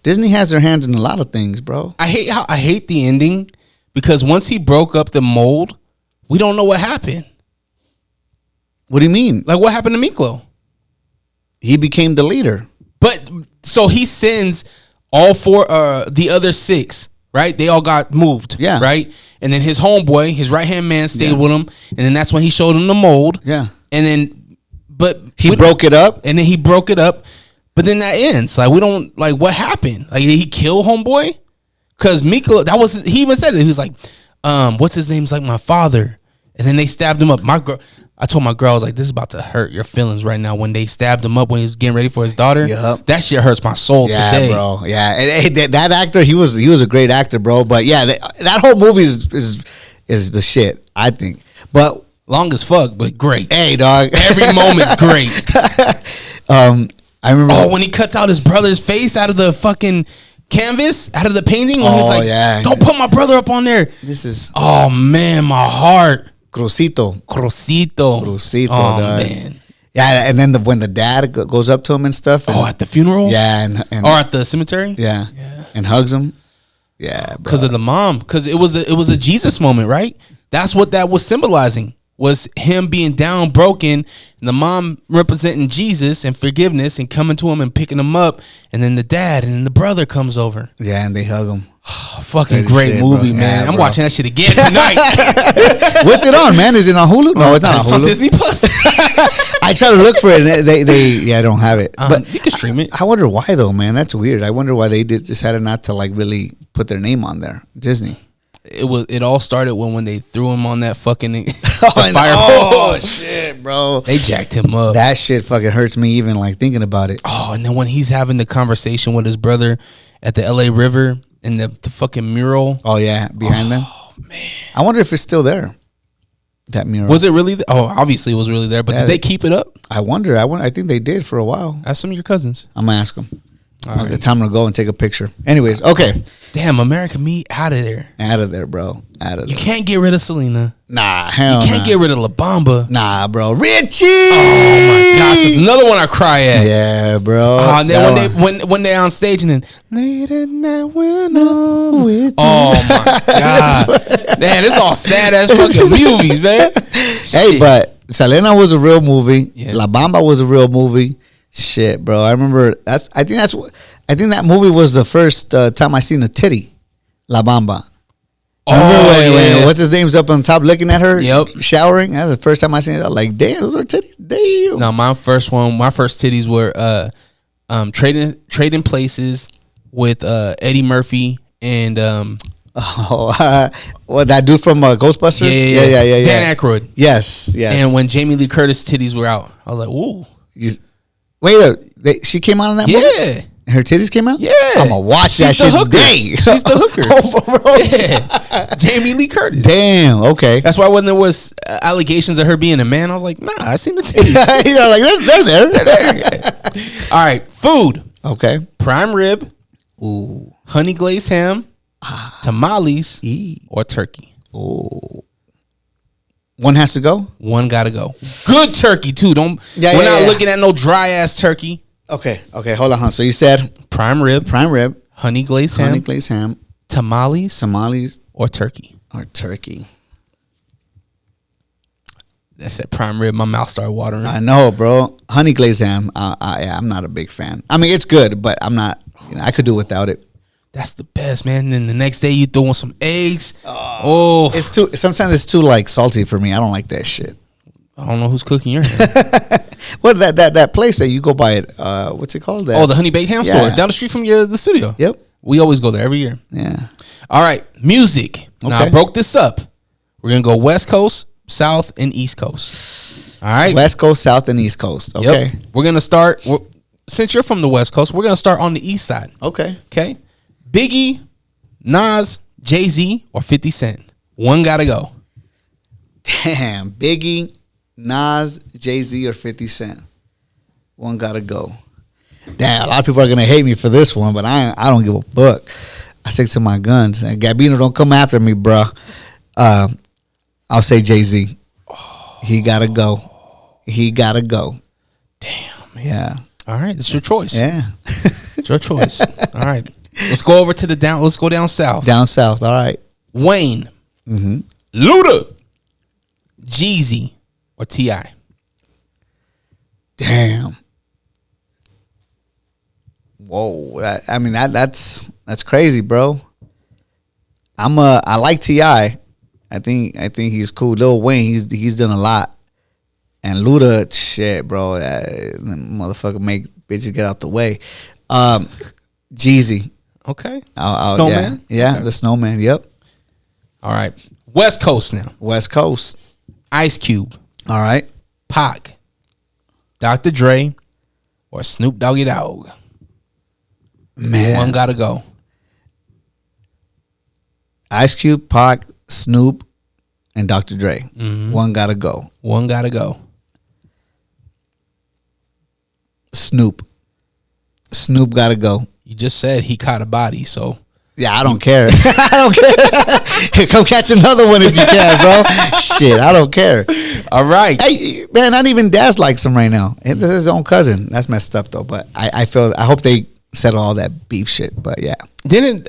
Disney has their hands in a lot of things, bro. I hate the ending because once he broke up the mold, we don't know what happened. What do you mean? Like, what happened to Miklo? He became the leader. But so he sends all four, the other six, right? They all got moved, Yeah. right? And then his homeboy, his right hand man, stayed with him, and then that's when he showed him the mold. Yeah. And then, but He broke it up. and then he broke it up. But then that ends. Like, we don't, like, what happened? Like, did he kill homeboy? Because Miklo, he even said it. He was like, what's his name? He's like, my father. And then they stabbed him up. I told my girl, I was like, this is about to hurt your feelings right now. When they stabbed him up when he was getting ready for his daughter, that shit hurts my soul today, bro. Yeah, and that actor, he was a great actor, bro. But yeah, that whole movie is the shit, I think. But long as fuck, but great. Hey, dog, every moment's great. I remember when he cuts out his brother's face out of the fucking canvas, out of the painting. When he's like, yeah, don't put my brother up on there. Oh man, my heart. Crucito, oh, dog. Man. Yeah, and then when the dad goes up to him and stuff. At the funeral. Yeah, and or at the cemetery. Yeah, and hugs him. Yeah, because of the mom. Because it was a Jesus moment, right? That's what that was symbolizing. Was him being down, broken, and the mom representing Jesus and forgiveness and coming to him and picking him up, and then the dad and then the brother comes over. Yeah, and they hug him. Fucking great shit, movie, bro. Man. Yeah, I'm watching that shit again tonight. What's it on, man? Is it on Hulu? No, it's not on Hulu. On Disney Plus. I try to look for it. And they don't have it. But you can stream it. I wonder why though, man. That's weird. I wonder why they decided not to like really put their name on there. Disney. It all started when they threw him on that fucking fire. Oh shit, bro! They jacked him up. That shit fucking hurts me even like thinking about it. Oh, and then when he's having the conversation with his brother at the LA River and the fucking mural. Oh yeah, behind them. Oh man, I wonder if it's still there. That mural. Was it really? Obviously it was really there. But did they keep it up? I wonder. I think they did for a while. Ask some of your cousins. I'm gonna ask them. Right. The time to go and take a picture. Anyways, okay. Damn, American Me, out of there. Out of there, bro. Out of there. You can't get rid of Selena. Nah, hell You can't get rid of La Bamba. Nah, bro. Richie! Oh my gosh, there's another one I cry at. Yeah, bro. And then when they're on stage and then late at night when I'm with you. Oh my god. Man, it's all sad ass fucking movies, man. Hey, Shit. but Selena was a real movie. Yeah. La Bamba was a real movie. Shit, bro. I remember I think that movie was the first time I seen a titty. La Bamba. When what's his name's up on top looking at her? Yep. Showering. That was the first time I seen it. I was like, damn, those are titties. Damn. No, my first titties were trading places with Eddie Murphy and that dude from Ghostbusters? Yeah. Dan Aykroyd. Yes. And when Jamie Lee Curtis titties were out, I was like, ooh. Wait, she came out on that movie? Yeah. Her titties came out? Yeah. I'm going to watch that shit today. She's the hooker. Oh, yeah. Jamie Lee Curtis. Damn, okay. That's why when there was allegations of her being a man, I was like, nah, I seen the titties. Like, they're there. They're there. All right, food. Okay. Prime rib. Ooh. Honey glazed ham. Tamales. Or turkey. Ooh. One has to go? One gotta go. Good turkey, too. We're not looking at no dry ass turkey. Okay, hold on. So you said prime rib, honey glazed ham, tamales, or turkey. That's that prime rib. My mouth started watering. I know, bro. Honey glazed ham. I'm not a big fan. I mean, it's good, but I'm not. I could do without it. That's the best, man. And then the next day you throw in some eggs. Oh, Sometimes it's too like salty for me. I don't like that shit. I don't know who's cooking your ham. What that place that you go by it? What's it called? The Honey Baked Ham store down the street from the studio. Yep. We always go there every year. Yeah. All right, music. Now I broke this up. We're gonna go West Coast, South, and East Coast. All right. West Coast, South, and East Coast. Okay. Yep. We're gonna start. Since you're from the West Coast, we're gonna start on the East side. Okay. Okay. Biggie, Nas, Jay-Z, or 50 Cent. One gotta go. Damn. Biggie, Nas, Jay-Z, or 50 Cent. One gotta go. Damn, a lot of people are gonna hate me for this one, but I don't give a fuck. I stick to my guns. And Gabino, don't come after me, bro. I'll say Jay-Z. He gotta go. He gotta go. Damn. Yeah. All right, it's your choice. Yeah. It's your choice. All right. Let's go over to let's go down south. Down south. All right. Wayne. Mm-hmm. Luda. Jeezy or T.I. Damn. Whoa. That's crazy, bro. I like T.I. I think he's cool. Lil Wayne, he's done a lot. And Luda, shit, bro. Motherfucker make bitches get out the way. Jeezy. Okay. Snowman? Yeah, okay. The Snowman, yep. All right. West Coast now. West Coast. Ice Cube. All right. Pac. Dr. Dre or Snoop Doggy Dogg. Man. One gotta go. Ice Cube, Pac, Snoop, and Dr. Dre. Mm-hmm. One gotta go. One gotta go. Snoop gotta go. You just said he caught a body, so yeah, I don't care. I don't care. Come catch another one if you can, bro. Shit, I don't care. All right. Hey, man, not even Daz likes him right now. It's his own cousin. That's messed up though. But I hope they settle all that beef shit. But yeah. Didn't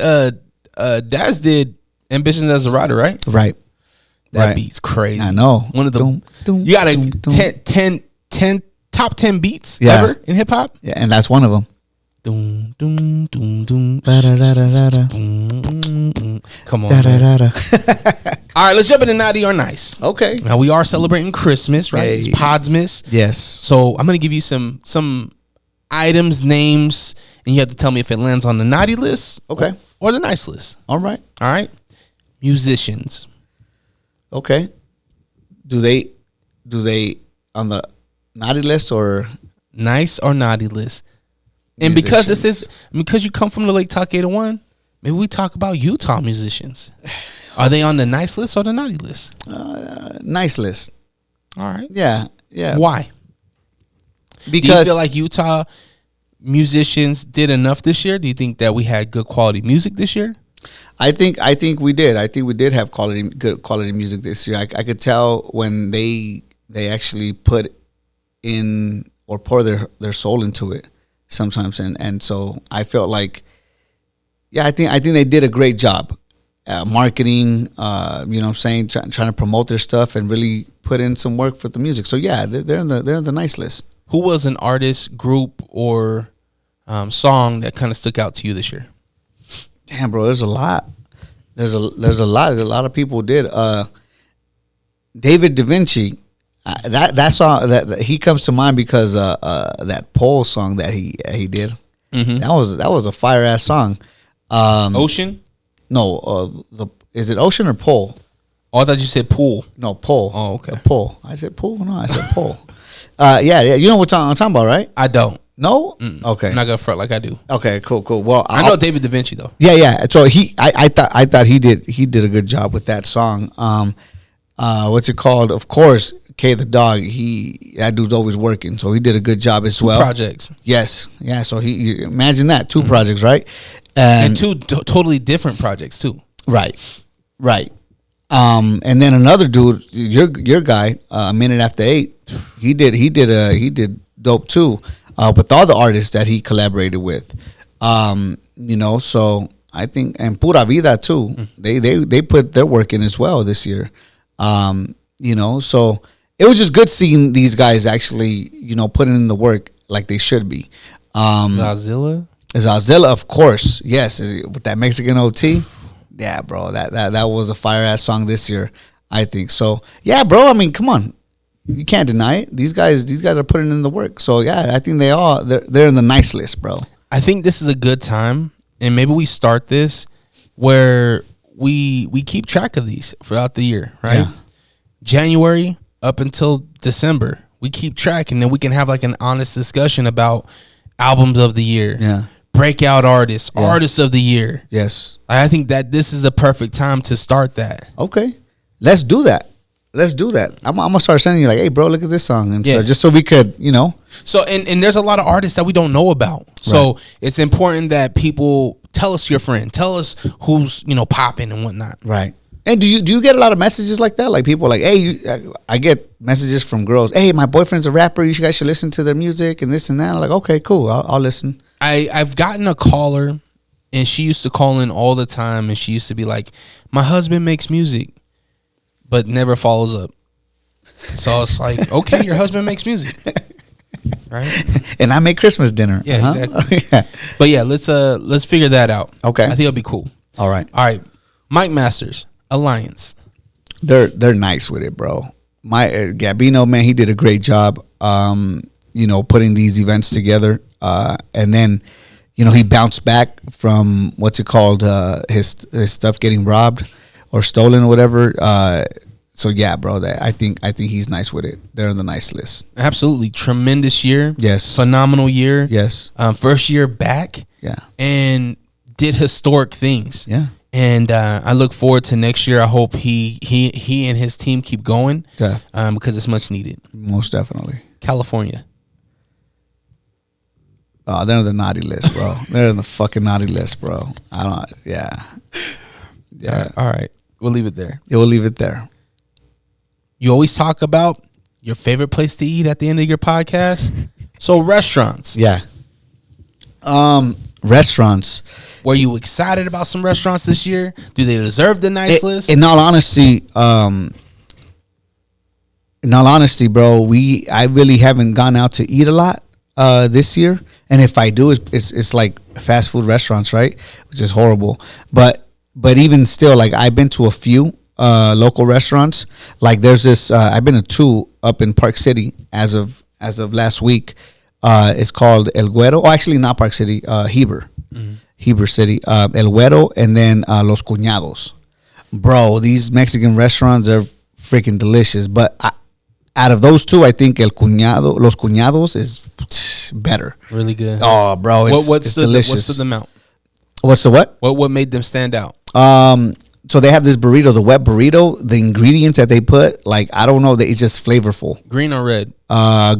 Daz did Ambitions as a Rider, right? Right. That beat's crazy. I know. One of the you got a 10 top 10 beats ever in hip hop. Yeah, and that's one of them. Doom, doom, doom, doom. Come on. All right, let's jump into Naughty or Nice. Okay. Now we are celebrating Christmas, right? Hey. It's Podsmas. Yes. So I'm gonna give you some items, names, and you have to tell me if it lands on the naughty list, okay, or the nice list. All right. Musicians. Okay. Do they on the naughty list or nice or naughty list? And because because you come from the Lake Talk 801, maybe we talk about Utah musicians. Are they on the nice list or the naughty list? Nice list. All right. Yeah. Why? Because do you feel like Utah musicians did enough this year? Do you think that we had good quality music this year? I think we did. I think we did have good quality music this year. I could tell when they actually put in or pour their soul into it sometimes, and so I felt like, yeah, I think they did a great job marketing. You know what I'm saying, trying to promote their stuff and really put in some work for the music. So yeah, they're in the nice list. Who was an artist, group, or song that kind of stuck out to you this year? Damn, bro, there's a lot. There's a lot of people did. David Da Vinci, that song that he comes to mind because that Pole song that he did. Mm-hmm. That was a fire ass song. Ocean? No, is it Ocean or Pole? Oh, I thought you said Pool. No, Pole. Oh, okay. Pole. I said Pool. No, I said Pole. Yeah. You know what I'm talking about, right? I don't. No. Mm-mm. Okay. I'm not gonna front like I do. Okay. Cool. Well, I know David Da Vinci though. Yeah. So I thought he did a good job with that song. What's it called? Of course, K the Dog. That dude's always working, so he did a good job as well. Projects. Yes. Yeah. So he imagine that 2 projects, right? And 2 totally different projects too. Right. And then another dude, your guy, A Minute After 8. He did dope too. With all the artists that he collaborated with, you know, so I think, and Pura Vida too, they put their work in as well this year, you know, so it was just good seeing these guys actually, you know, putting in the work like they should be. Zazilla, Zazilla, of course. Yes, with that Mexican OT. Yeah, bro. That was a fire ass song this year, I think. So yeah, bro. I mean, come on. You can't deny it. These guys are putting in the work. So yeah, I think they're in the nice list, bro. I think this is a good time, and maybe we start this where we keep track of these throughout the year, right? Yeah. January up until December, we keep track, and then we can have like an honest discussion about albums of the year, Yeah. breakout artists, Yeah. artists of the year. Yes. I think that this is the perfect time to start that. Okay. Let's do that. I'm gonna start sending you like, hey, bro, look at this song, and Yeah. so just so we could, So and there's a lot of artists that we don't know about. So it's important that people tell us your friend, tell us who's popping and whatnot. right. And do you get a lot of messages like that? Like people like, hey, I get messages from girls. Hey, my boyfriend's a rapper. You guys should listen to their music and this and that. I'm like, okay, cool. I'll listen. I've gotten a caller, and she used to call in all the time, and she used to be like, my husband makes music, but never follows up. So it's like, okay, your husband makes music, right? And I make Christmas dinner. Yeah, Uh-huh. exactly. Yeah. But yeah, let's figure that out. Okay. I think it'll be cool. All right. All right, Mike Masters Alliance. They're nice with it, bro. My Gabino, man, he did a great job. Putting these events together, and then, he bounced back from what's it called, his stuff getting robbed or stolen or whatever. So yeah, bro, I think he's nice with it. They're on the nice list. Absolutely tremendous year. Yes. Phenomenal year. Yes. First year back. Yeah. And did historic things. Yeah. And I look forward to next year. I hope he and his team keep going, because it's much needed. Most definitely. California. Oh, they're on the naughty list, bro. They're on the fucking naughty list, bro. Yeah. All right. We'll leave it there. We'll leave it there. You always talk about your favorite place to eat at the end of your podcast. So restaurants. Yeah. Restaurants. Were you excited about some restaurants this year? Do they deserve the nice list? In all honesty, bro, I really haven't gone out to eat a lot this year, and if I do, it's like fast food restaurants, right? Which is horrible. But even still, like I've been to a few local restaurants. Like there's this, I've been to two up in Park City as of last week. It's called El Güero. Oh, actually, not Park City. Heber. Mm-hmm. Heber City. El Güero, and then Los Cuñados. Bro, these Mexican restaurants are freaking delicious. But out of those two, I think Los Cuñados is better. Really good. Oh, bro, it's delicious. What's the amount? What's the what? What made them stand out? So they have this burrito, the wet burrito. The ingredients that they put, like, I don't know, it's just flavorful. Green or red?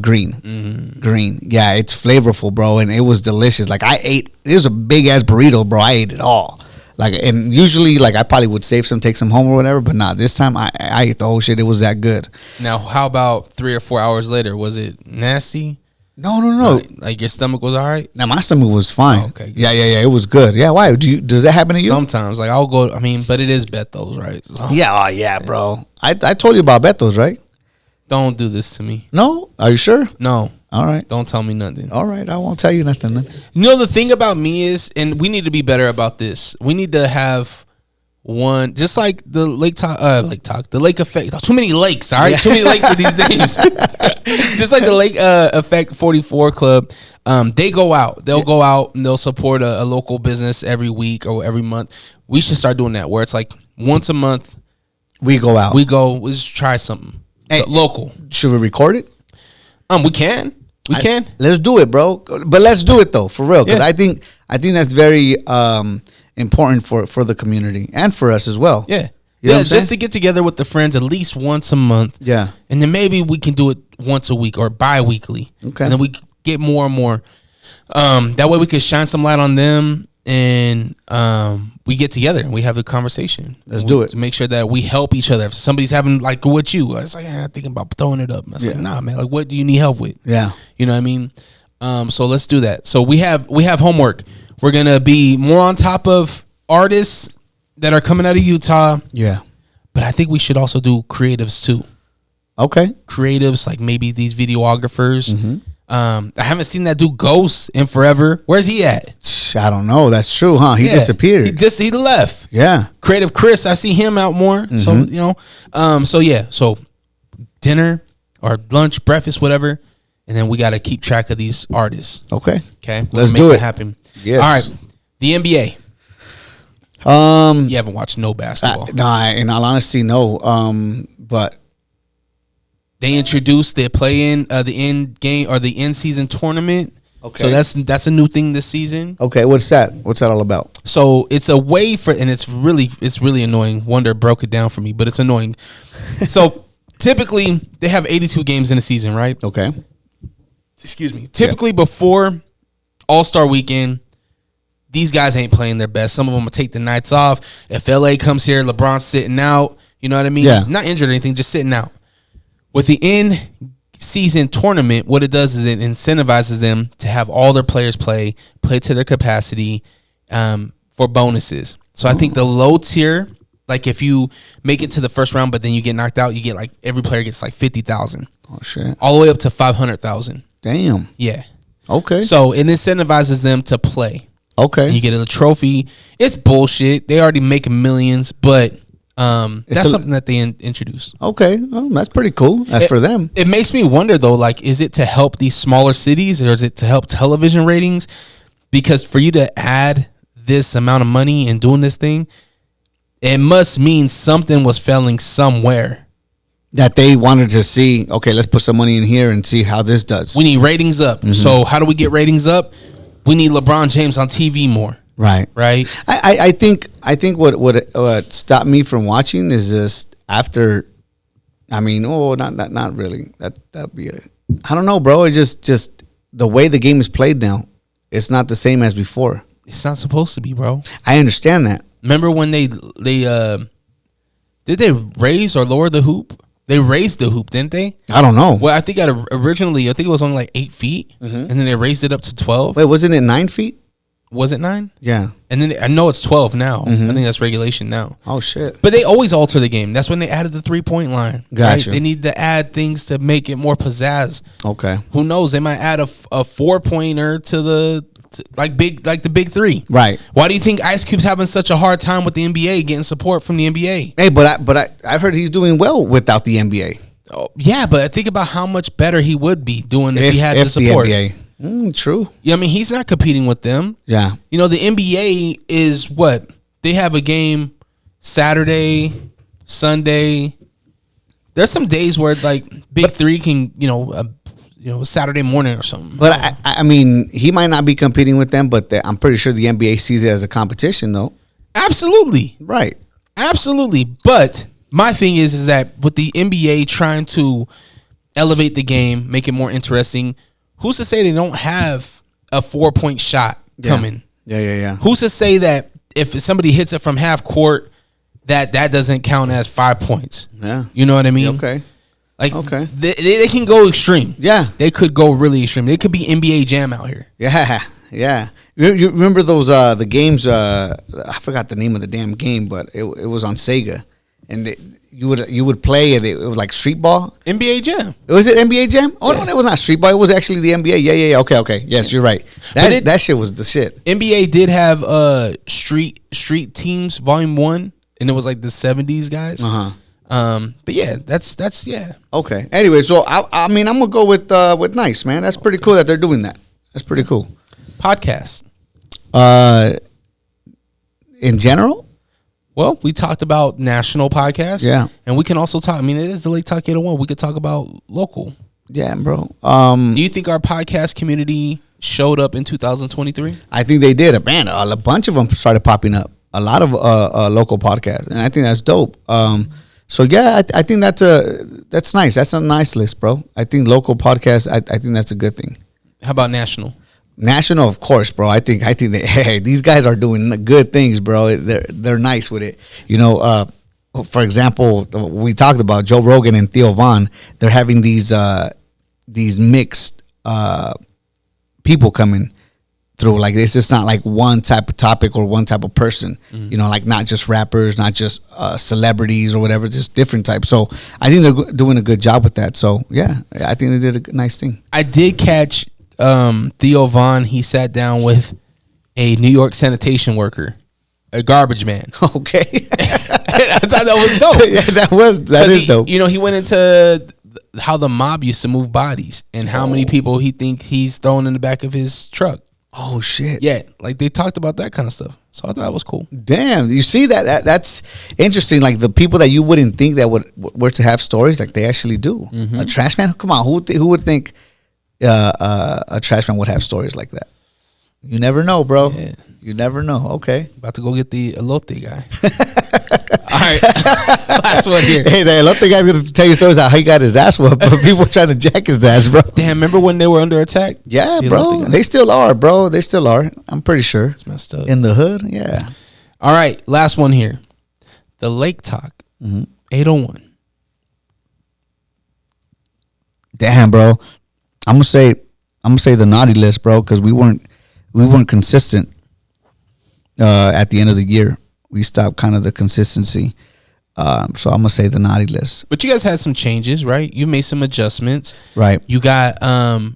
Green. Mm-hmm. Green. Yeah, it's flavorful, bro, and it was delicious. Like it was a big ass burrito, bro. I ate it all. Like, and usually, like, I probably would save some, take some home or whatever, but nah, this time I ate the whole shit. It was that good. Now, how about 3 or 4 hours later? Was it nasty? No. Like your stomach was all right? Now my stomach was fine. Oh, okay. Good. Yeah. It was good. Yeah. Why? Does that happen to you? Sometimes, like I'll go. I mean, but it is Beto's, right? So, Yeah. Oh, yeah, bro. I told you about Beto's, right? don't do this to me. No. Are you sure? No. All right. Don't tell me nothing. All right. I won't tell you nothing then. You know, the thing about me is, and we need to be better about this. We need to have one, just like the the lake effect. Too many lakes, all right? Too many lakes with these names. Just like the lake effect 44 club. They go out. They'll go out and they'll support a local business every week or every month. We should start doing that, where it's like once a month. We go out. We just try something. Hey, local. Should we record it? We can. Let's do it, bro. But let's do it though, for real. Because Yeah. I think that's very important for the community and for us as well. Yeah. You know what I'm just saying? to get together with the friends at least once a month. Yeah. And then maybe we can do it once a week or bi-weekly. Okay. And then we get more and more. That way we can shine some light on them, and we get together and we have a conversation. Let's do it. To make sure that we help each other. If somebody's having, like, what you, I was like, thinking about throwing it up. I was like, nah, man, like, what do you need help with? Yeah. You know what I mean? So let's do that. So we have homework. We're going to be more on top of artists that are coming out of Utah. Yeah. But I think we should also do creatives too. Okay. Creatives, like maybe these videographers. Mm-hmm. I haven't seen that dude Ghost in forever. Where's he at? I don't know. That's true, huh? He disappeared. He left. Yeah. Creative Chris, I see him out more. So so dinner or lunch, breakfast, whatever, and then we got to keep track of these artists. Okay. Let's do it. Happen. Yes. All right. The NBA. You haven't watched no basketball. In all honesty, no. But they introduced the play-in, the end game or the end season tournament. Okay. So that's a new thing this season. Okay, what's that? What's that all about? So it's a way for, and it's really annoying. Wonder broke it down for me, but it's annoying. So typically they have 82 games in a season, right? Okay. Excuse me. Typically before All-Star Weekend, these guys ain't playing their best. Some of them will take the nights off. If LA comes here, LeBron's sitting out. You know what I mean? Yeah. Not injured or anything, just sitting out. With the end season tournament, what it does is it incentivizes them to have all their players play to their capacity for bonuses. So I think the low tier, like if you make it to the first round, but then you get knocked out, you get like every player gets like 50,000. Oh shit! All the way up to 500,000. Damn. Yeah. Okay. So it incentivizes them to play. Okay. And you get a trophy. It's bullshit. They already make millions, but that's something that they introduced. Okay. Oh, that's pretty cool. That's for them. It makes me wonder though, like, is it to help these smaller cities or is it to help television ratings? Because for you to add this amount of money and doing this thing, it must mean something was failing somewhere. That they wanted to see, okay, let's put some money in here and see how this does. We need ratings up. Mm-hmm. So how do we get ratings up? We need LeBron James on TV more. Right. I think what stopped me from watching is just after. I mean, not really. That'd be it. I don't know, bro. It's just the way the game is played now. It's not the same as before. It's not supposed to be, bro. I understand that. Remember when they did they raise or lower the hoop? They raised the hoop, didn't they? I don't know. Well, I think originally it was only like 8 feet, and then they raised it up to 12. Wait, wasn't it 9 feet? Was it 9? Yeah. And then I know it's 12 now. I think that's regulation now. Oh shit! But they always alter the game. That's when they added the 3-point line. Gotcha. Right? They need to add things to make it more pizzazz. Okay. Who knows? They might add a 4-pointer to the big three. Right. Why do you think Ice Cube's having such a hard time with the NBA getting support from the NBA? Hey, but I've heard he's doing well without the NBA. Oh, yeah, but think about how much better he would be doing if he had the support. The NBA. True. Yeah, I mean, he's not competing with them. Yeah. You know, the NBA is what? They have a game Saturday, Sunday. There's some days where like Big Three can, Saturday morning or something. But I mean, he might not be competing with them, but I'm pretty sure the NBA sees it as a competition, though. Absolutely. Right. Absolutely. But my thing is that with the NBA trying to elevate the game, make it more interesting, who's to say they don't have a 4-point shot coming? Yeah. Who's to say that if somebody hits it from half court, that doesn't count as 5 points? Yeah. You know what I mean? Okay. Like, okay. They can go extreme. Yeah. They could go really extreme. It could be NBA Jam out here. Yeah. You remember those the games? I forgot the name of the damn game, but it was on Sega, and you would play it. It was like street ball. NBA Jam. Was it NBA Jam? Oh no, it was not street ball. It was actually the NBA. Yeah. Okay. Yes, you're right. That shit was the shit. NBA did have street teams volume 1, and it was like the 70s guys. But yeah, that's yeah. Okay. Anyway, so I mean, I'm gonna go with Nice, man. That's pretty cool that they're doing that. That's pretty cool. Podcast. In general. Well, we talked about national podcasts. Yeah. And we can also talk. I mean, it is the Late Talk 801. We could talk about local. Yeah, bro. Do you think our podcast community showed up in 2023? I think they did. Man, a bunch of them started popping up. A lot of local podcasts, and I think that's dope. So yeah, I think that's nice. That's a nice list, bro. I think local podcasts. I think that's a good thing. How about national? National, of course, bro. I think that hey, these guys are doing good things, bro. They're nice with it. You know, for example, we talked about Joe Rogan and Theo Von. They're having these mixed people coming through. Like it's just not like one type of topic or one type of person. You know, like not just rappers, not just celebrities or whatever, just different types. So I think they're doing a good job with that. So yeah, I think they did a nice thing. I did catch Theo Von. He sat down with a New York sanitation worker, a garbage man. Okay. I thought that was dope. Yeah, that is dope. You know, he went into how the mob used to move bodies and how many people he think he's thrown in the back of his truck. Oh shit. Yeah, like they talked about that kind of stuff. So I thought that was cool. Damn, you see that's interesting. Like the people that you wouldn't think that were to have stories, like they actually do. A trash man, come on, who would think a trash man would have stories like that? You never know, bro. Yeah. You never know. Okay. About to go get the elote guy. All right. Last one here. Hey, the elote guy's going to tell you stories about how he got his ass whooped, but people trying to jack his ass, bro. Damn, remember when they were under attack? Yeah, The bro. elote guy? They still are, bro. They still are. I'm pretty sure. It's messed up. In the hood, yeah. All right. Last one here. The Lake Talk. 801. Damn, bro. I'm gonna say the naughty list, bro, because we weren't consistent at the end of the year. We stopped kind of the consistency. So I'm gonna say the naughty list. But you guys had some changes, right? You made some adjustments. Right. You got an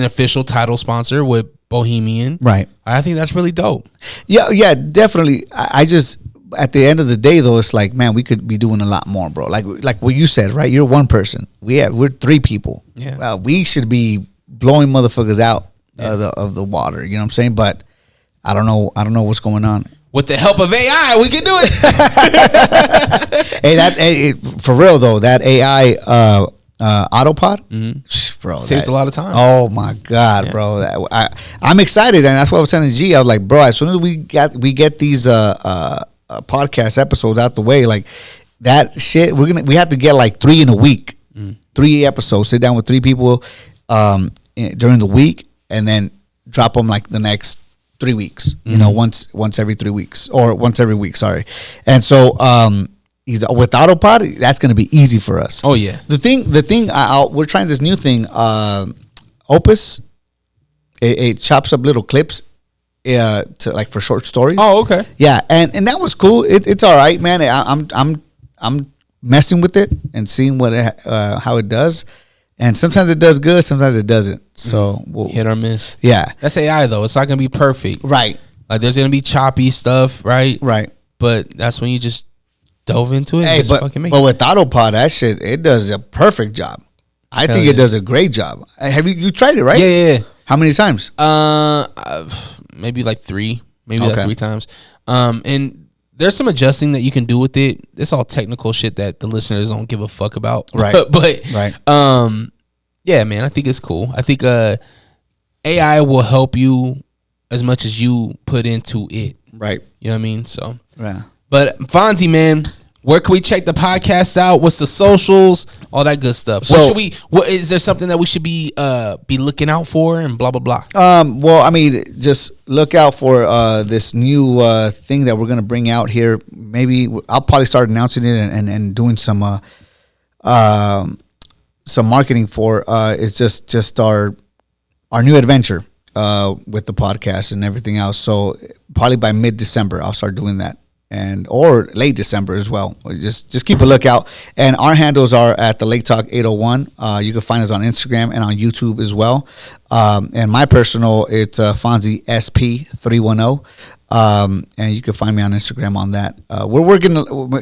official title sponsor with Bohemian. Right. I think that's really dope. Yeah, definitely. I just at the end of the day though, it's like, man, we could be doing a lot more, bro. Like what you said, right? You're one person. We're 3 people. Yeah. We should be blowing motherfuckers out of the water. You know what I'm saying? But I don't know what's going on. With the help of AI, we can do it. Hey, for real though, that AI autopod, bro, Saves a lot of time. Oh my god, bro, I'm excited, and that's what I was telling G. I was like, bro, as soon as we get these podcast episodes out the way, like that shit, we have to get like 3 in a week, 3 episodes. Sit down with 3 people during the week, and then drop them like the next 3 weeks, you know, once every 3 weeks or once every week. Sorry. And so, he's with Autopod, that's going to be easy for us. Oh yeah. The thing, we're trying this new thing, Opus. It chops up little clips, to like for short stories. Oh, okay. Yeah. And that was cool. It's all right, man. I'm messing with it and seeing how it does. And sometimes it does good, sometimes it doesn't. So we'll Hit or miss. Yeah. That's AI though. It's not gonna be perfect. Right. Like there's gonna be choppy stuff, right? Right. But that's when you just dove into it. Hey, and just but fucking make with Autopod, that shit, it does a perfect job. I think yeah. it does a great job. Have you tried it, right? Yeah. How many times? Maybe like 3, maybe Okay. like 3 times. And there's some adjusting that you can do with it. It's all technical shit that the listeners don't give a fuck about. Right. but Right. yeah, man, I think it's cool. I think AI will help you as much as you put into it. Right. You know what I mean? So Yeah. but Fonzie, man, where can we check the podcast out? What's the socials? All that good stuff. So- What is there something that we should be looking out for and blah blah blah? Well, I mean, just look out for this new thing that we're gonna bring out here. Maybe I'll probably start announcing it and doing some marketing for. It's just our new adventure with the podcast and everything else. So probably by mid-December, I'll start doing that. Or late December as well. Just keep a lookout. And our handles are at the Lake Talk 801. You can find us on Instagram and on YouTube as well. And my personal, it's Fonzie SP 310. And you can find me on Instagram on that. We're working.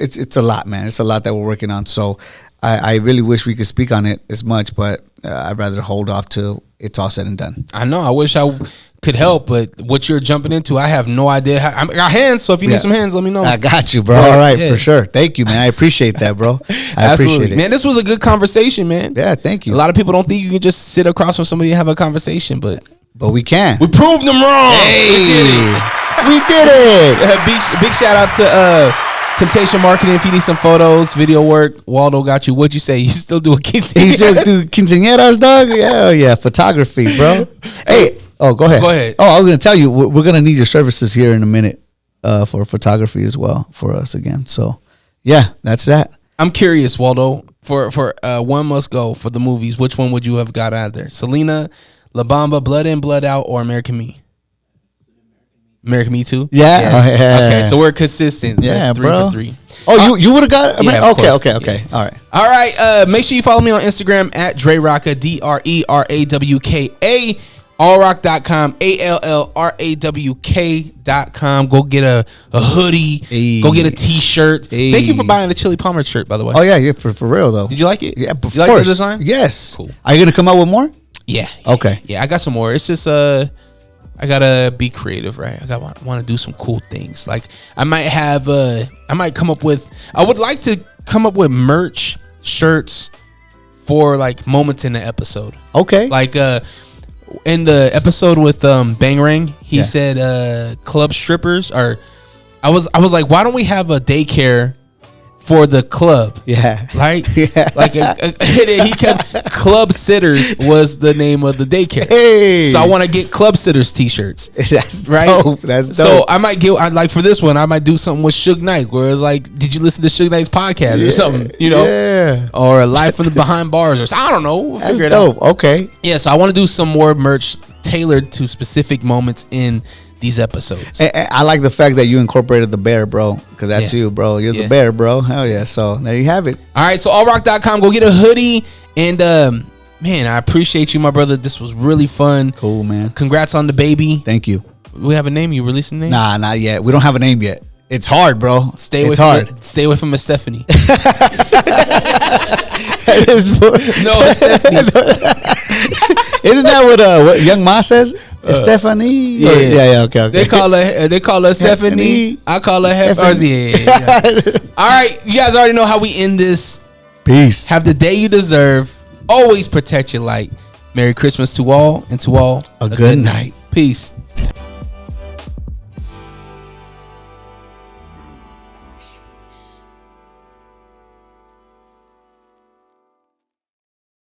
It's a lot, man. It's a lot that we're working on. So I really wish we could speak on it as much, but I'd rather hold off till it's all said and done. I know. I wish I could help, but what you're jumping into, I have no idea. I got hands, so if you need some hands, let me know. I got you, bro. All right, for sure. Thank you, man. I appreciate that, bro. I appreciate it. Man, this was a good conversation, man. Yeah, thank you. A lot of people don't think you can just sit across from somebody and have a conversation, but we can. we proved them wrong. Hey, we did it. We did it. Big shout out to Temptation Marketing. If you need some photos, video work, Waldo got you. What'd you say? You still do a quinceañeras? He still do quinceañeras, dog? Yeah, photography, bro. Hey, go ahead. Go ahead. Oh, I was going to tell you, we're going to need your services here in a minute for photography as well for us again. So, yeah, that's that. I'm curious, Waldo, for One Must Go for the movies, which one would you have got out of there? Selena, La Bamba, Blood In, Blood Out, or American Me? American Me Too. Yeah. Oh, yeah. Okay, so we're consistent. Yeah, like 3 bro. for 3. Oh, you would have got it? Yeah, of course. Okay. Yeah. All right. Make sure you follow me on Instagram at DreRawka, DreRawka. Allrock.com, ALLRAWK.com. Go get a hoodie. Hey. Go get a t-shirt. Hey. Thank you for buying the Chili Palmer shirt, by the way. Oh yeah, for real though. Did you like it? Yeah, of you course. like the design? Yes. Cool. Are you gonna come out with more? Yeah. Okay. Yeah, I got some more. It's just I gotta be creative, right? I want to do some cool things. Like I might come up with. I would like to come up with merch shirts for like moments in the episode. Okay. Like in the episode with Bangarang, he said club strippers are. I was like, why don't we have a daycare for the club? Yeah. Right? Yeah. Like he kept club sitters was the name of the daycare. Hey. So I want to get club sitters t-shirts. That's right. dope. That's dope. So I might like for this one, I might do something with Suge Knight, where it's like, did you listen to Suge Knight's podcast or something? You know, Yeah. or Live from the Behind Bars, or I don't know. We'll That's figure it dope. out. Okay. Yeah. So I want to do some more merch tailored to specific moments in these episodes. And I like the fact that you incorporated the bear, bro, because that's you, bro. You're the bear, bro. Hell yeah. So there you have it. All right. So allrock.com. Go get a hoodie. And man, I appreciate you, my brother. This was really fun. Cool, man. Congrats on the baby. Thank you. We have a name. You releasing a name? Nah, not yet. We don't have a name yet. It's hard, bro. Stay away from a Stephanie. No, it's Stephanie. Isn't that what Young Ma says? Stephanie. Yeah. Okay. They call her Stephanie. I call her Stephanie. All right, you guys already know how we end this. Peace. Have the day you deserve. Always protect your light. Merry Christmas to all, and to all a good night. Peace.